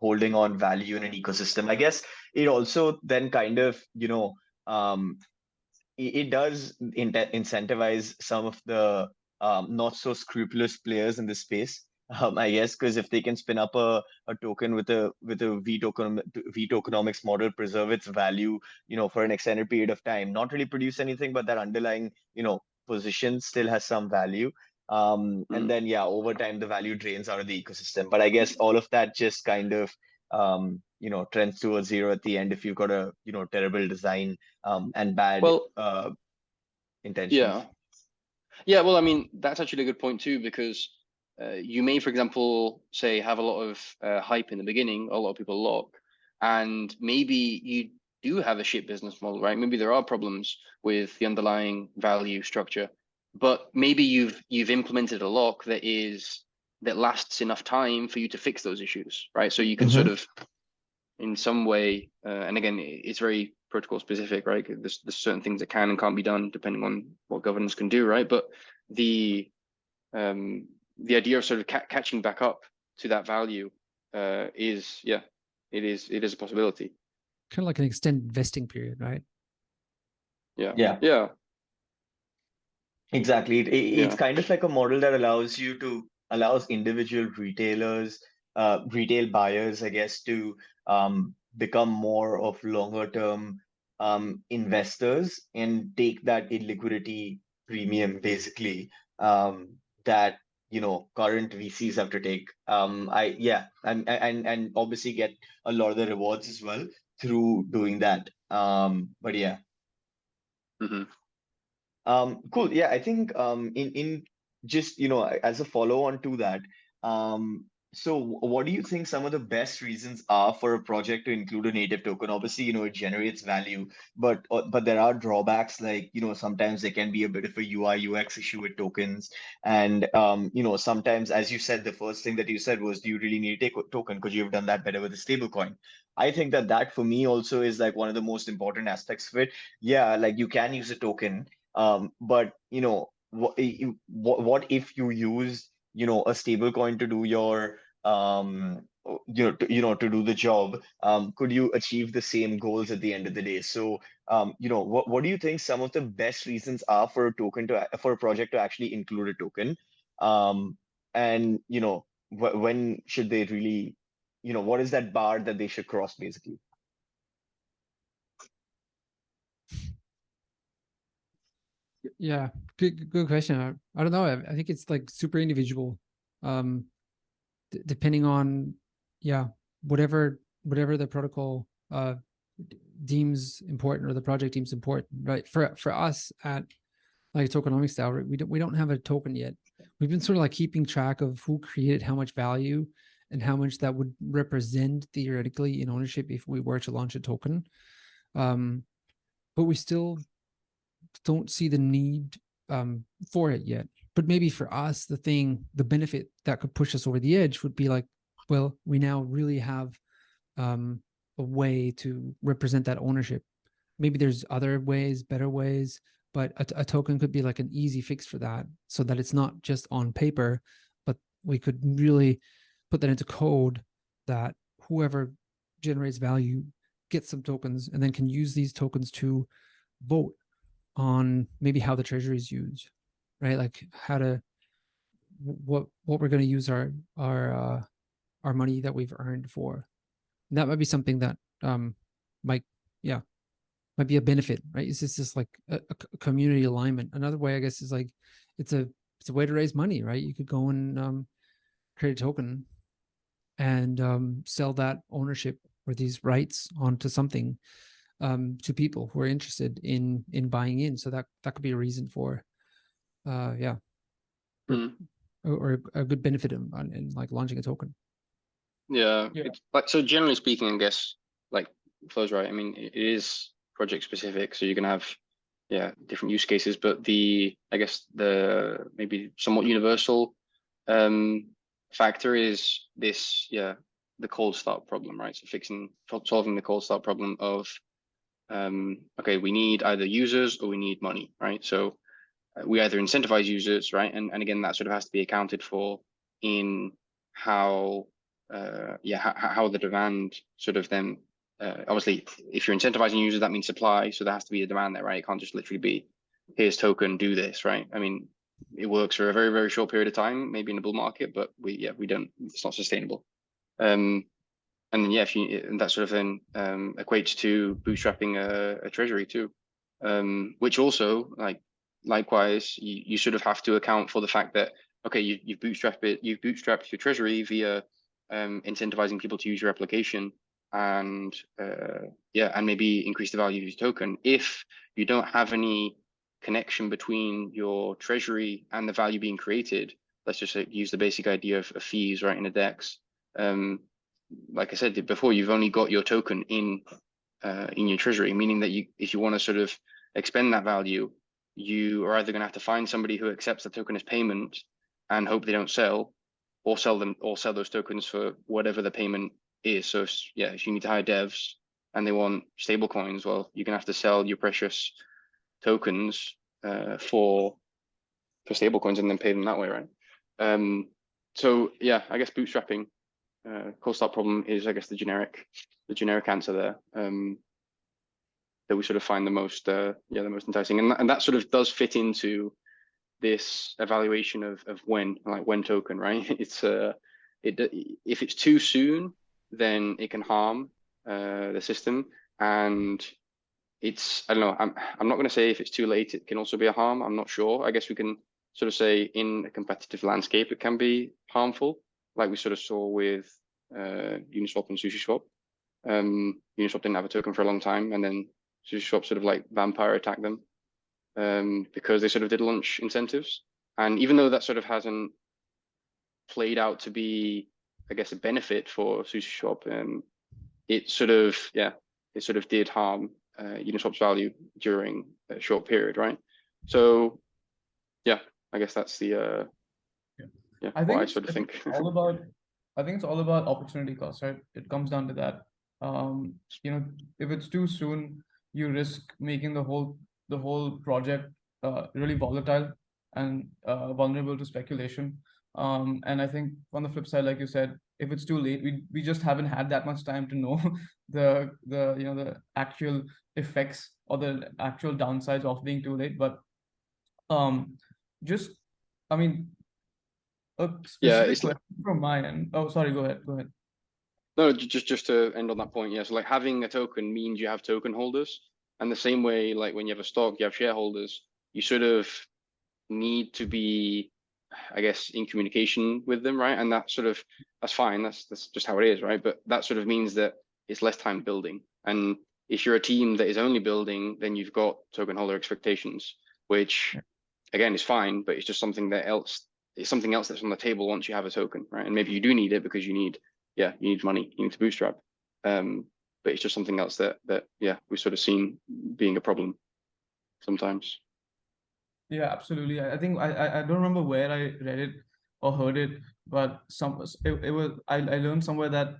holding on value in an ecosystem. I guess it also then kind of it does incentivize some of the not so scrupulous players in the space. I guess, because if they can spin up a token with a V tokenomics model, preserve its value, for an extended period of time, not really produce anything, but that underlying, position still has some value. And then over time the value drains out of the ecosystem. But I guess all of that just kind of trends towards zero at the end if you've got a terrible design and bad intentions. Well, I mean, that's actually a good point too, because you may, for example, say have a lot of hype in the beginning, a lot of people lock, and maybe you do have a shit business model, right? Maybe there are problems with the underlying value structure, but maybe you've implemented a lock that lasts enough time for you to fix those issues, right? So you can sort of, in some way, and again, it's very protocol specific, right? There's certain things that can and can't be done depending on what governance can do, right? But the idea of sort of catching back up to that value is a possibility. Kind of like an extended vesting period, right? Yeah. Exactly. It's kind of like a model that allows individual retailers, retail buyers, I guess, to become more of longer term investors and take that illiquidity premium, basically, that current VCs have to take. And obviously get a lot of the rewards as well through doing that. But yeah. Cool. Yeah, I think in just as a follow on to that, So what do you think some of the best reasons are for a project to include a native token? Obviously, it generates value, but there are drawbacks, like, sometimes there can be a bit of a UI UX issue with tokens. And sometimes, as you said, the first thing that you said was, do you really need a token? Could you have done that better with a stable coin? I think that for me also is like one of the most important aspects of it. Yeah, like you can use a token, but what if you use a stable coin to do your to do the job? Could you achieve the same goals at the end of the day? So what do you think some of the best reasons are for for a project to actually include a token? And when should they really, what is that bar that they should cross, basically? Yeah, good question. I don't know. I think it's like super individual, depending on, yeah, whatever the protocol deems important, or the project deems important, right? For us at like Tokenomics DAO, right, we don't have a token yet. We've been sort of like keeping track of who created how much value and how much that would represent theoretically in ownership if we were to launch a token. But we still don't see the need for it yet. But maybe for us, the benefit that could push us over the edge would be like, well, we now really have a way to represent that ownership. Maybe there's other ways, better ways, but a token could be like an easy fix for that, so that it's not just on paper, but we could really put that into code, that whoever generates value gets some tokens and then can use these tokens to vote on maybe how the treasury is used, right? Like what we're going to use our money that we've earned for. And that might be something that might be a benefit, right? It's just like a community alignment. Another way, I guess, is like it's a way to raise money, right? You could go and create a token and sell that ownership or these rights onto something to people who are interested in buying in. So that could be a reason for or a good benefit in like launching a token. Yeah. It's like, so generally speaking, I guess, like Flo's right. I mean, it is project specific, so you can have different use cases, but I guess the maybe somewhat universal factor is this, the cold start problem, right? So solving the cold start problem of okay, we need either users or we need money, right? So we either incentivize users, right? And again, that sort of has to be accounted for in how the demand sort of then obviously, if you're incentivizing users, that means supply, so there has to be a demand there, right? It can't just literally be, here's token, do this, right? I mean, it works for a very, very short period of time, maybe in a bull market, but we don't, it's not sustainable. And then and that sort of then equates to bootstrapping a treasury too, which also, like, likewise, you sort of have to account for the fact that, okay, you've bootstrapped your treasury via incentivizing people to use your application, and and maybe increase the value of your token. If you don't have any connection between your treasury and the value being created, let's just say, use the basic idea of fees, right, in a DEX. Like I said before, you've only got your token in your treasury, meaning that if you want to sort of expend that value, you are either going to have to find somebody who accepts the token as payment and hope they don't sell, or sell those tokens for whatever the payment is. So if you need to hire devs and they want stable coins, well, you're gonna have to sell your precious tokens for stable coins and then pay them that way, right? So yeah, I guess bootstrapping cold start problem is, I guess, the generic answer there. That we sort of find the most enticing, and that sort of does fit into this evaluation of when token, right? It's if it's too soon, then it can harm the system, and I don't know, I'm not going to say if it's too late it can also be a harm. I'm not sure. I guess we can sort of say in a competitive landscape it can be harmful, like we sort of saw with Uniswap and SushiSwap. Uniswap didn't have a token for a long time, and then SushiSwap sort of like vampire attacked them because they sort of did launch incentives. And even though that sort of hasn't played out to be I guess, a benefit for SushiSwap, it sort of did harm Uniswap's value during a short period, right? So yeah, I guess that's the I what think I it's sort of think. all about, I think it's all about opportunity cost, right? It comes down to that. You know, if it's too soon, you risk making the whole project really volatile and vulnerable to speculation. And I think on the flip side, like you said, if it's too late, we just haven't had that much time to know the the actual effects or the actual downsides of being too late. But just, I mean, a Yeah, specific it's question from my end. Oh, sorry, go ahead. Go ahead. no, just to end on that point. Yeah, so like having a token means you have token holders, and the same way, like when you have a stock, you have shareholders. You sort of need to be, I guess, in communication with them, right? And that's fine. That's just how it is, right? But that sort of means that it's less time building. And if you're a team that is only building, then you've got token holder expectations, which again is fine, but it's just something else that's on the table once you have a token, right? And maybe you do need it because you need money, you need to bootstrap. But it's just something else that we've sort of seen being a problem sometimes. Yeah, absolutely. I think I don't remember where I read it or heard it, but it was I learned somewhere that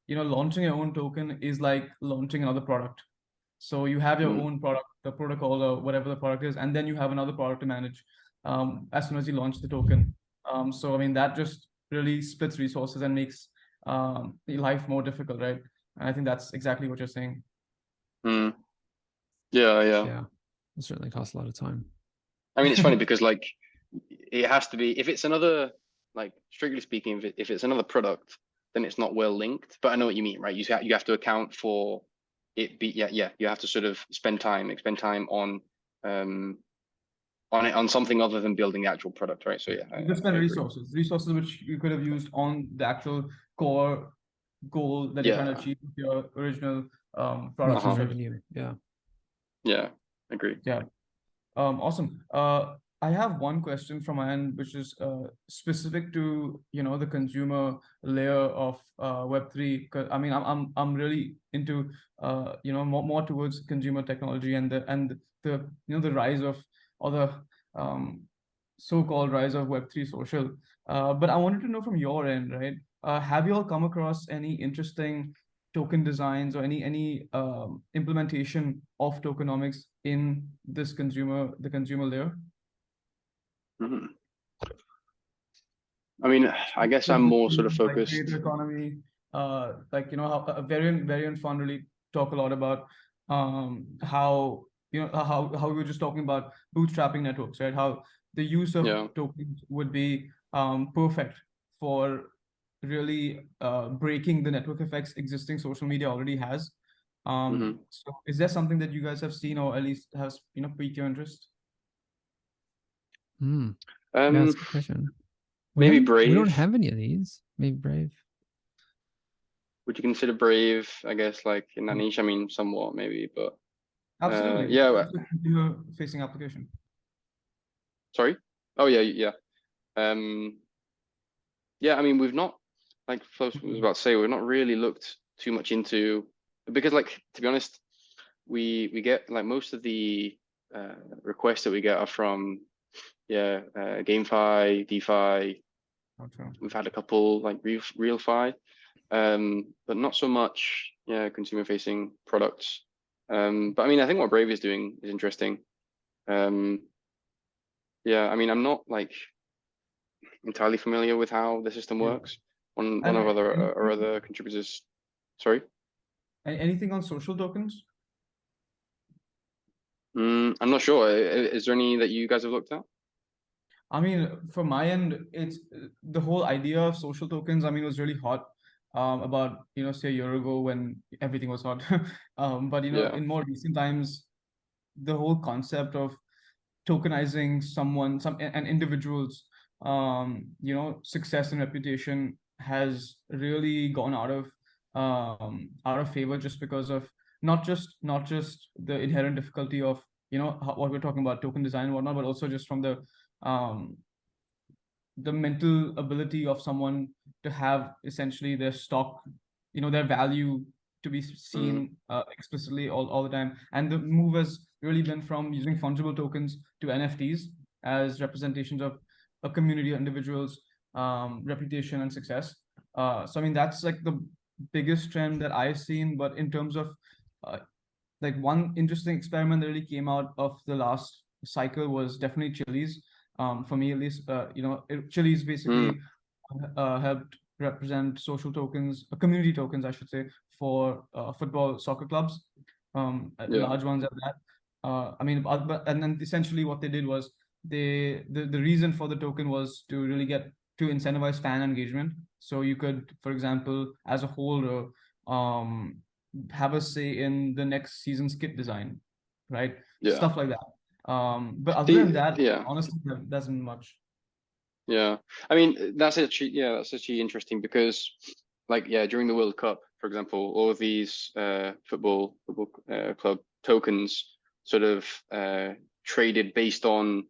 launching your own token is like launching another product. So you have your own product, the protocol or whatever the product is, and then you have another product to manage as soon as you launch the token. So I mean that just really splits resources and makes life more difficult, right? And I think that's exactly what you're saying. Yeah. Yeah, it certainly costs a lot of time. I mean, it's funny because like it has to be, if it's another, like strictly speaking, if it's another product, then it's not well linked. But I know what you mean, right? You have to account for it. You have to sort of spend time on on something other than building the actual product, right? So yeah, You just spend I agree. resources which you could have used on the actual core goal that you're trying to achieve with your original product. Revenue. Yeah, agree. Yeah. Awesome. I have one question from my end, which is specific to the consumer layer of Web3. I mean, I'm really into more towards consumer technology and the the rise of, or the so-called rise of Web3 social. But I wanted to know from your end, right? Have you all come across any interesting token designs or any implementation of tokenomics in the consumer layer? I mean, I guess I'm more sort of focused. Like creator economy, like how Variant Fund really talk a lot about how how we were just talking about bootstrapping networks, right? How the use of tokens would be perfect for really breaking the network effects existing social media already has. So is there something that you guys have seen or at least has piqued your interest? That's a good question. Maybe Brave. We don't have any of these. Maybe Brave. Would you consider Brave, I guess, like in that niche? I mean, somewhat maybe, but absolutely. Yeah. Consumer facing application. Sorry? Oh yeah. Yeah, I mean, we've not, like Flo was about to say, we've not really looked too much into, because like, to be honest, we get like most of the requests that we get are from GameFi, DeFi. Okay. We've had a couple like RealFi, but not so much consumer facing products. But I mean, I think what Brave is doing is interesting. I mean, I'm not like entirely familiar with how the system works. One of our other contributors. Sorry. Anything on social tokens? I'm not sure. Is there any that you guys have looked at? I mean, from my end, it's the whole idea of social tokens. I mean, was really hot about say a year ago when everything was hot. But in more recent times, the whole concept of tokenizing an individual's success and reputation has really gone out of favor, just because of not just the inherent difficulty of what we're talking about, token design and whatnot, but also just from the the mental ability of someone to have essentially their stock, their value to be seen explicitly all the time. And the move has really been from using fungible tokens to NFTs as representations of a community of individuals, reputation and success. So I mean, that's like the biggest trend that I've seen. But in terms of like one interesting experiment that really came out of the last cycle was definitely Chili's. For me at least, Chili's basically helped represent social tokens, community tokens, I should say, for football, soccer clubs, large ones at that. I mean, and then essentially what they did was the reason for the token was to really get to incentivize fan engagement. So you could, for example, as a holder, have a say in the next season's kit design, right? Stuff like that. But other than that, honestly, there doesn't much. Yeah, I mean that's actually interesting because, like, during the World Cup, for example, all of these football club tokens sort of traded based on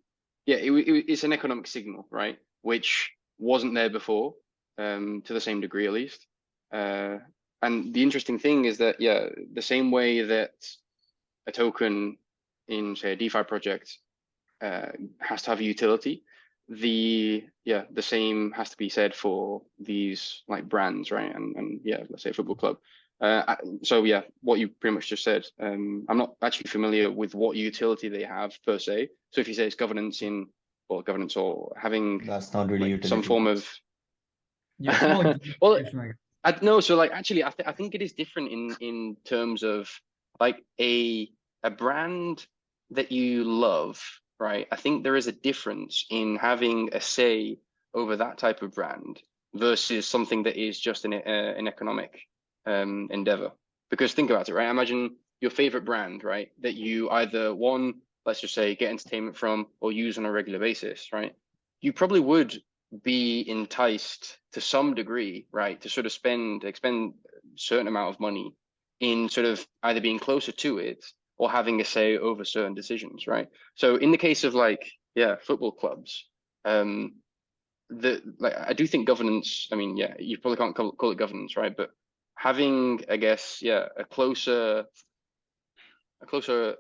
it's an economic signal, right? Which wasn't there before, to the same degree at least. And the interesting thing is that the same way that a token in, say, a DeFi project has to have a utility, the same has to be said for these like brands, right? And let's say a football club. So what you pretty much just said. I'm not actually familiar with what utility they have per se. So if you say it's governance or having, that's not really like, some form of well, no, so like actually I think it is different in terms of like a brand that you love, right? I think there is a difference in having a say over that type of brand versus something that is just an economic endeavor. Because think about it, right? Imagine your favorite brand, right? That you either let's just say, get entertainment from or use on a regular basis, right? You probably would be enticed to some degree, right, to sort of expend a certain amount of money in sort of either being closer to it or having a say over certain decisions, right? So in the case of football clubs, I do think governance, I mean, you probably can't call it governance, right? But having, I guess, a closer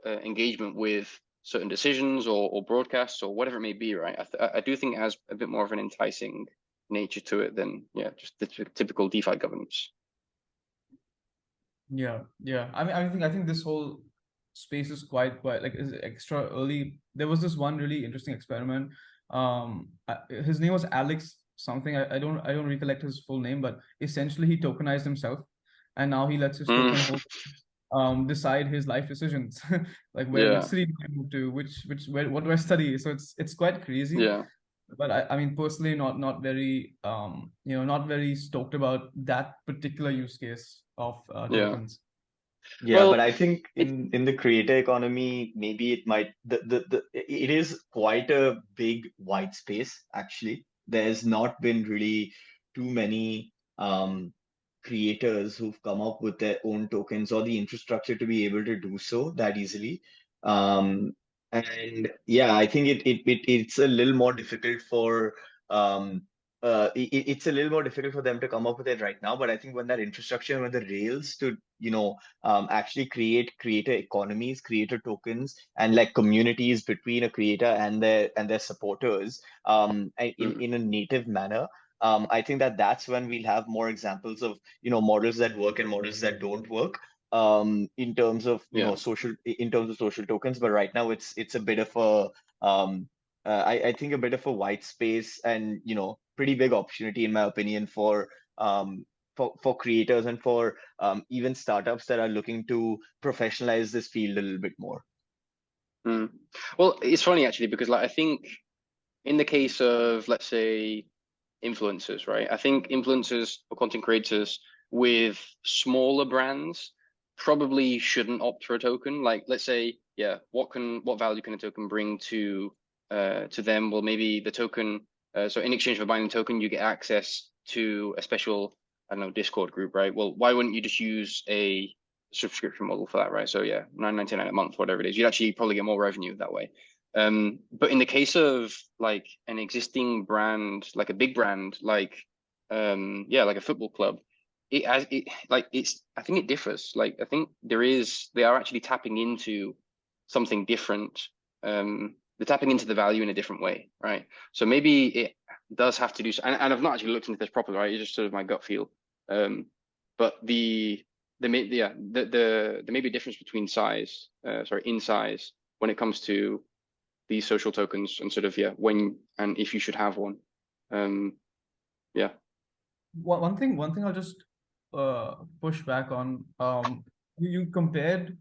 engagement with certain decisions or broadcasts or whatever it may be, right? I do think it has a bit more of an enticing nature to it than just the typical DeFi governance. Yeah. I think this whole space is quite like is extra early. There was this one really interesting experiment. His name was Alex something. I don't recollect his full name, but essentially he tokenized himself, and now he lets his token hold decide his life decisions, like which city do I move to, what do I study. So it's quite crazy. But I mean personally not very not very stoked about that particular use case of tokens. But I think in the creator economy, maybe it might it is quite a big white space actually. There's not been really too many creators who've come up with their own tokens or the infrastructure to be able to do so that easily. And I think it's a little more difficult for it's a little more difficult for them to come up with it right now. But I think when that infrastructure, when the rails to actually create creator economies, creator tokens, and like communities between a creator and their supporters, in a native manner. I think that's when we'll have more examples of models that work and models that don't work. In terms of social tokens, but right now it's a bit of a I think a bit of a white space and pretty big opportunity in my opinion for creators and for even startups that are looking to professionalize this field a little bit more. Well, it's funny actually because I think in the case of, let's say, influencers, right? I think influencers or content creators with smaller brands probably shouldn't opt for a token. Like, let's say, what value can a token bring to them? Well, maybe the token. So in exchange for buying the token, you get access to a special, I don't know, Discord group, right? Well, why wouldn't you just use a subscription model for that, right? So $9.99 a month, whatever it is, you'd actually probably get more revenue that way. But in the case of like an existing brand, like a big brand, like like a football club, I think it differs. Like I think they are actually tapping into something different. They're tapping into the value in a different way, right? So maybe it does have to do, and I've not actually looked into this properly, right? It's just sort of my gut feel. But there may be a difference between in size when it comes to these social tokens and sort of when and if you should have one. One thing I'll just push back on. You compared,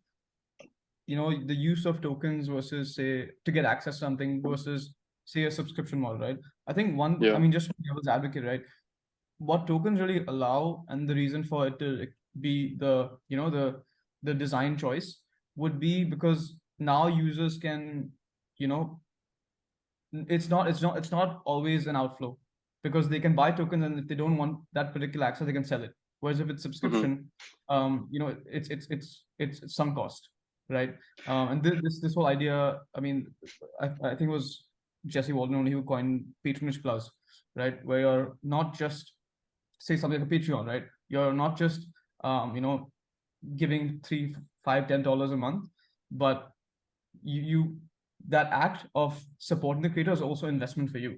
the use of tokens versus, say, to get access to something versus, say, a subscription model, right? I think I mean, just from devil's advocate, right? What tokens really allow, and the reason for it to be the design choice would be because now users can, it's not always an outflow, because they can buy tokens, and if they don't want that particular access, they can sell it. Whereas if it's subscription, it's sunk cost, right? And this whole idea, I mean, I think it was Jesse Walden who coined patronage plus, right? Where you're not just, say, something like a Patreon, right? You're not just giving $3, $5, $10 a month, but you that act of supporting the creator is also investment for you,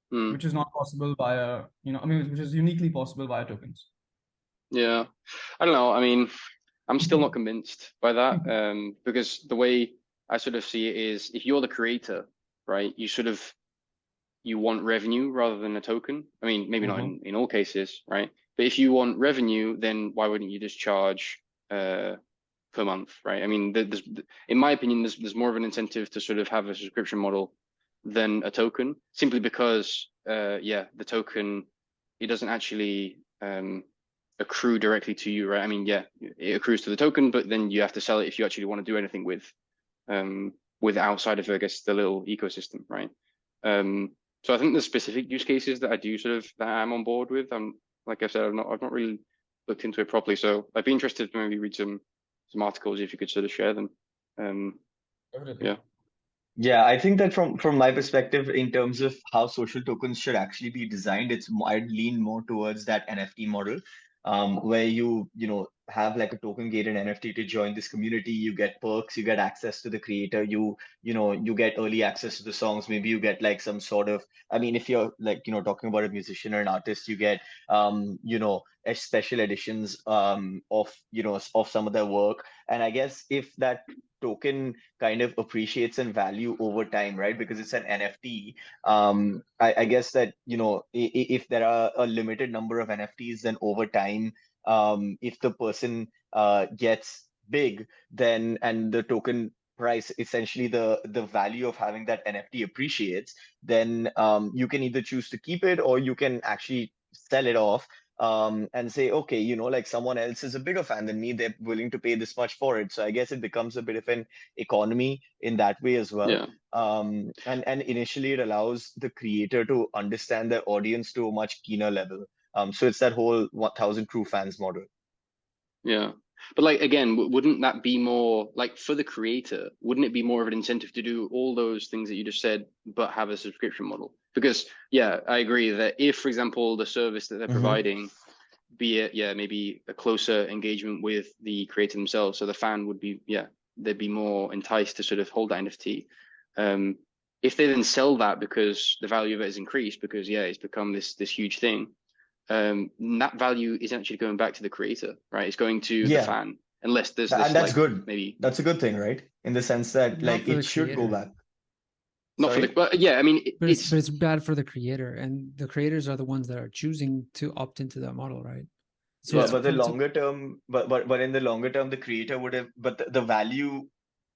which is not possible via, which is uniquely possible via tokens. Yeah, I don't know. I mean, I'm still not convinced by that, because the way I sort of see it is, if you're the creator, right, you want revenue rather than a token. I mean, maybe not in all cases, right? But if you want revenue, then why wouldn't you just charge per month, right? I mean, in my opinion, there's more of an incentive to sort of have a subscription model than a token, simply because the token, it doesn't actually accrue directly to you, right? I mean, it accrues to the token, but then you have to sell it if you actually want to do anything with outside of, I guess, the little ecosystem, right? So I think there's specific use cases that I'm on board with. Like I said, I've not really looked into it properly, so I'd be interested to maybe read some articles if you could sort of share them. Yeah, I think that from my perspective, in terms of how social tokens should actually be designed, I'd lean more towards that NFT model, where you have like a token gated NFT to join this community. You get perks, you get access to the creator, you get early access to the songs. Maybe you get like some sort of, I mean, if you're like talking about a musician or an artist, you get special editions of some of their work. And I guess if that token kind of appreciates in value over time, right? Because it's an NFT. I guess that, if there are a limited number of NFTs, then over time, if the person gets big, then, and the token price, essentially the value of having that NFT appreciates, then you can either choose to keep it, or you can actually sell it off, and say, okay, like someone else is a bigger fan than me, they're willing to pay this much for it. So I guess it becomes a bit of an economy in that way as well. And initially it allows the creator to understand their audience to a much keener level. So it's that whole 1,000 true fans model. Yeah. But like, again, wouldn't that be more like, for the creator, wouldn't it be more of an incentive to do all those things that you just said, but have a subscription model? Because I agree that if, for example, the service that they're providing, be it, maybe a closer engagement with the creator themselves, so the fan would be, they'd be more enticed to sort of hold that NFT. If they then sell that because the value of it has increased, because it's become this huge thing, that value is actually going back to the creator, right? It's going to the fan, unless there's this, and that's good. Maybe that's a good thing, right? In the sense that like it should go back. Not for the, but I mean, but it's bad for the creator, and the creators are the ones that are choosing to opt into that model, right? So but the longer term, but in the longer term, the creator would have, but the value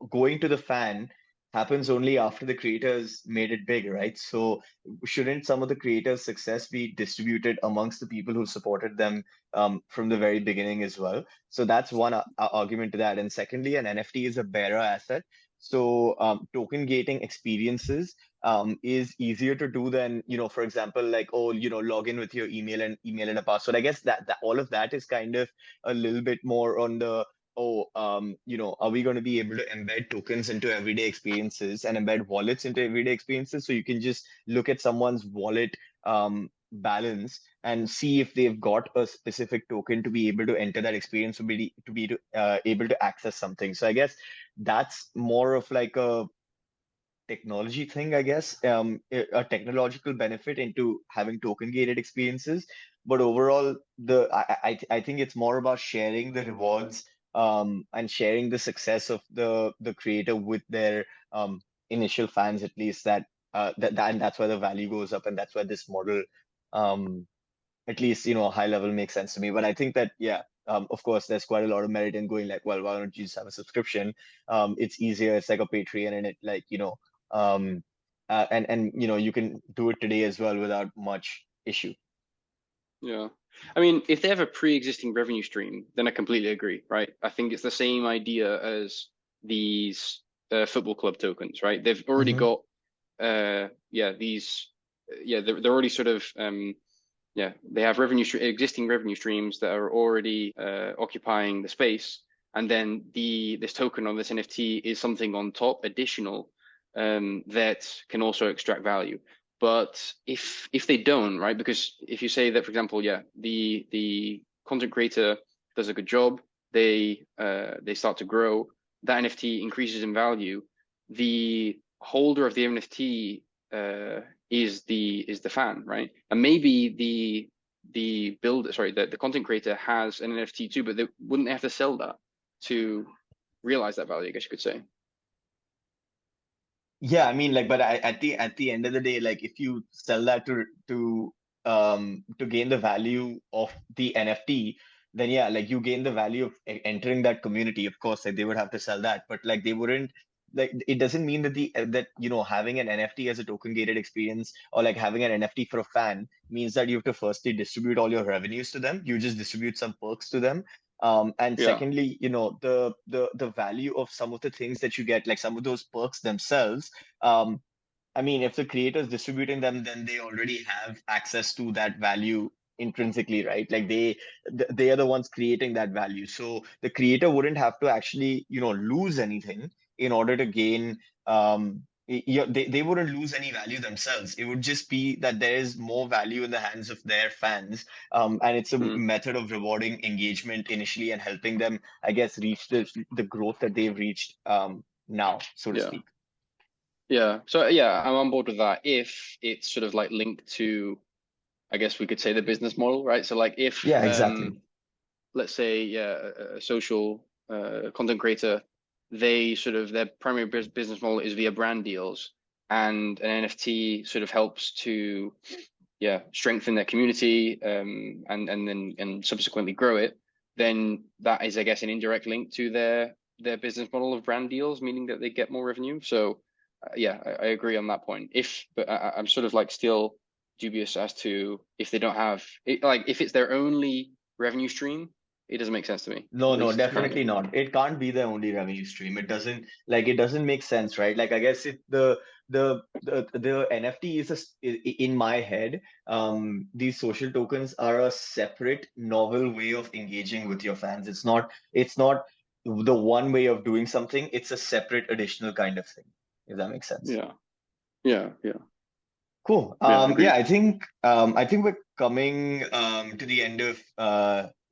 going to the fan happens only after the creators made it big, right? So shouldn't some of the creators' success be distributed amongst the people who supported them from the very beginning as well? So that's one argument to that. And secondly, an NFT is a bearer asset. So token gating experiences is easier to do than, for example, like, log in with your email and a password. I guess that all of that is kind of a little bit more on the are we going to be able to embed tokens into everyday experiences and embed wallets into everyday experiences? So you can just look at someone's wallet balance and see if they've got a specific token to be able to enter that experience, to be able to access something. So I guess that's more of like a technology thing, I guess, a technological benefit into having token gated experiences. But overall, I think it's more about sharing the rewards and sharing the success of the creator with their initial fans, at least and that's where the value goes up, and that's where this model um, at least high level makes sense to me. But I think that of course there's quite a lot of merit in going like, well, why don't you just have a subscription? It's easier, it's like a Patreon, and it like and you can do it today as well without much issue. Yeah. I mean, if they have a pre-existing revenue stream, then I completely agree, right? I think it's the same idea as these football club tokens, right? They've already got they're already sort of they have existing revenue streams that are already occupying the space, and then this token on this NFT is something on top, additional, that can also extract value. But if they don't, right? Because if you say that, for example, the content creator does a good job, they start to grow, that NFT increases in value, the holder of the NFT is the fan, right? And maybe the content creator has an NFT too, but they wouldn't have to sell that to realize that value, I guess you could say. Yeah, I mean, like, but at the end of the day, like, if you sell that to gain the value of the NFT, then like you gain the value of entering that community. Of course, like they would have to sell that, but like they wouldn't. Like, it doesn't mean that having an NFT as a token gated experience, or like having an NFT for a fan, means that you have to firstly distribute all your revenues to them. You just distribute some perks to them. And secondly, the value of some of the things that you get, like some of those perks themselves. I mean, if the creator is distributing them, then they already have access to that value intrinsically, right? Like they are the ones creating that value. So the creator wouldn't have to actually, lose anything in order to gain. They wouldn't lose any value themselves. It would just be that there is more value in the hands of their fans, and it's a method of rewarding engagement initially and helping them, I guess, reach the growth that they've reached now, so to speak. Yeah. So I'm on board with that if it's sort of like linked to, I guess we could say, the business model, right? So like if exactly. Let's say a social content creator, their primary business model is via brand deals, and an NFT sort of helps to strengthen their community and subsequently grow it, then that is, I guess, an indirect link to their business model of brand deals, meaning that they get more revenue. So I agree on that point. But I'm sort of like still dubious as to if they don't have it, like if it's their only revenue stream, it doesn't make sense to me. No, definitely not. It can't be the only revenue stream. It doesn't make sense, right? Like, I guess if the NFT is in my head, these social tokens are a separate novel way of engaging with your fans. It's not the one way of doing something. It's a separate additional kind of thing, if that makes sense. Yeah. Cool. I think we're coming to the end of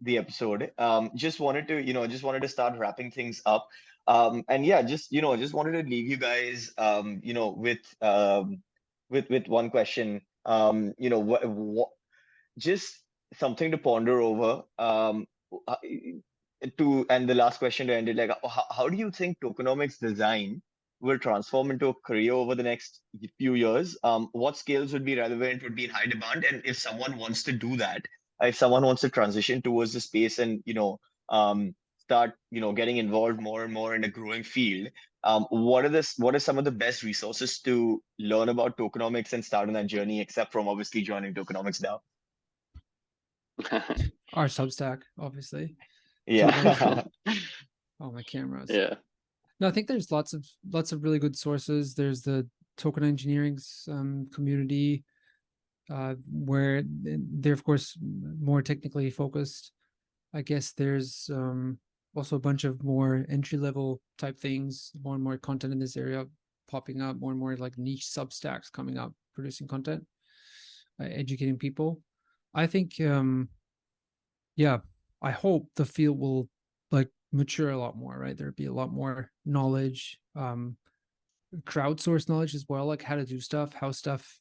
the episode. Just wanted to start wrapping things up. And just wanted to leave you guys with one question. What just something to ponder over. And the last question to end it, like, how do you think tokenomics design will transform into a career over the next few years? What skills would be relevant, would be in high demand? And if someone wants to do that, if someone wants to transition towards the space and, start, getting involved more and more in a growing field, what are some of the best resources to learn about tokenomics and start on that journey, except from obviously joining Tokenomics DAO? Our Substack, obviously. Yeah. Oh, my cameras. Yeah. No, I think there's lots of really good sources. There's the token engineering's community, where they're of course more technically focused. I guess there's also a bunch of more entry-level type things, more and more content in this area popping up, more and more like niche substacks coming up, producing content, educating people. I think, I hope the field will like mature a lot more, right? There'd be a lot more knowledge, crowdsourced knowledge as well, like how to do stuff, how stuff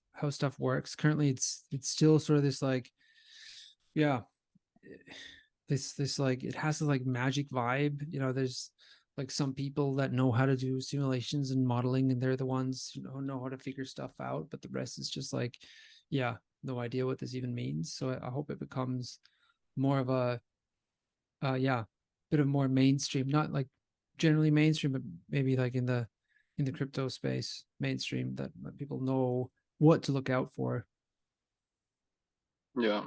works. Currently it's still sort of this like, this like, it has this like magic vibe, there's like some people that know how to do simulations and modeling, and they're the ones who know how to figure stuff out, but the rest is just like, no idea what this even means. So I hope it becomes more of a bit of more mainstream, not like generally mainstream, but maybe like in the crypto space mainstream, that people know what to look out for. Yeah.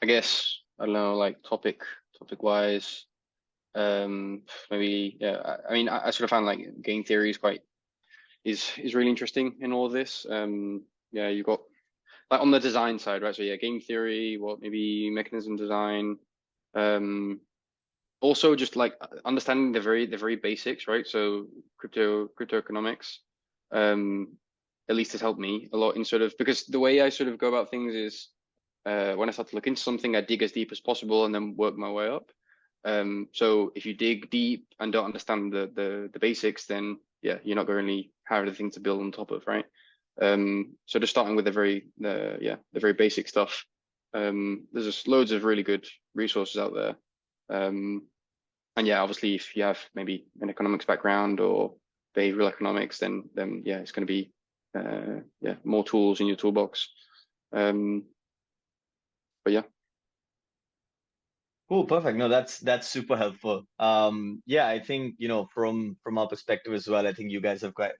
I guess, I don't know, like topic wise, maybe, I mean, I sort of found like game theory is really interesting in all of this. You got like on the design side, right? So game theory, maybe mechanism design, also just like understanding the very basics, right? So crypto economics, at least has helped me a lot in sort of, because the way I sort of go about things is, when I start to look into something, I dig as deep as possible and then work my way up. So if you dig deep and don't understand the basics, then you're not going to really have anything to build on top of, right? So just starting with the very basic stuff. There's just loads of really good resources out there. And obviously if you have maybe an economics background or behavioral economics, then it's going to be more tools in your toolbox. But yeah. Cool, perfect. No, that's super helpful. I think, from our perspective as well, I think you guys have got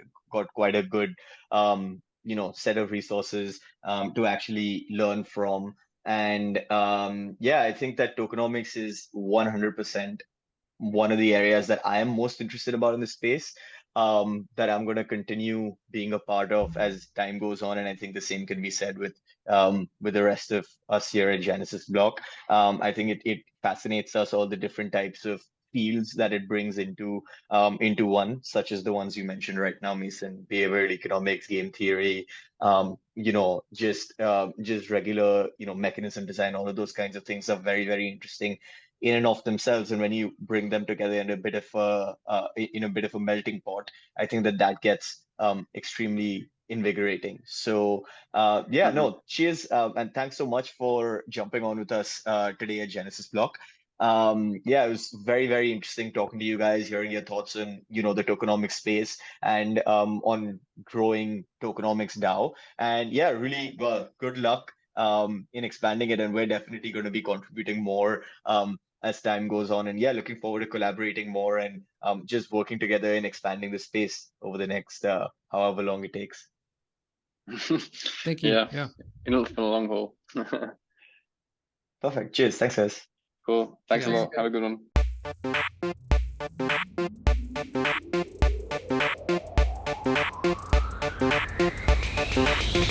quite a good set of resources to actually learn from. And I think that tokenomics is 100% one of the areas that I am most interested about in the space, that I'm going to continue being a part of as time goes on. And I think the same can be said with the rest of us here at Genesis Block. I think it fascinates us, all the different types of fields that it brings into one, such as the ones you mentioned right now, Mason: behavioral economics, game theory, just regular, mechanism design. All of those kinds of things are very, very interesting in and of themselves, and when you bring them together in a bit of a melting pot, I think that gets extremely invigorating. So no, cheers, and thanks so much for jumping on with us today at Genesis Block. It was very, very interesting talking to you guys, hearing your thoughts on the tokenomics space and on growing Tokenomics DAO. And really, good luck in expanding it, and we're definitely going to be contributing more as time goes on. And looking forward to collaborating more and just working together in expanding the space over the next however long it takes. Thank you. Yeah. In a long haul. Perfect. Cheers. Thanks, guys. Cool. Thanks a lot. Have a good one.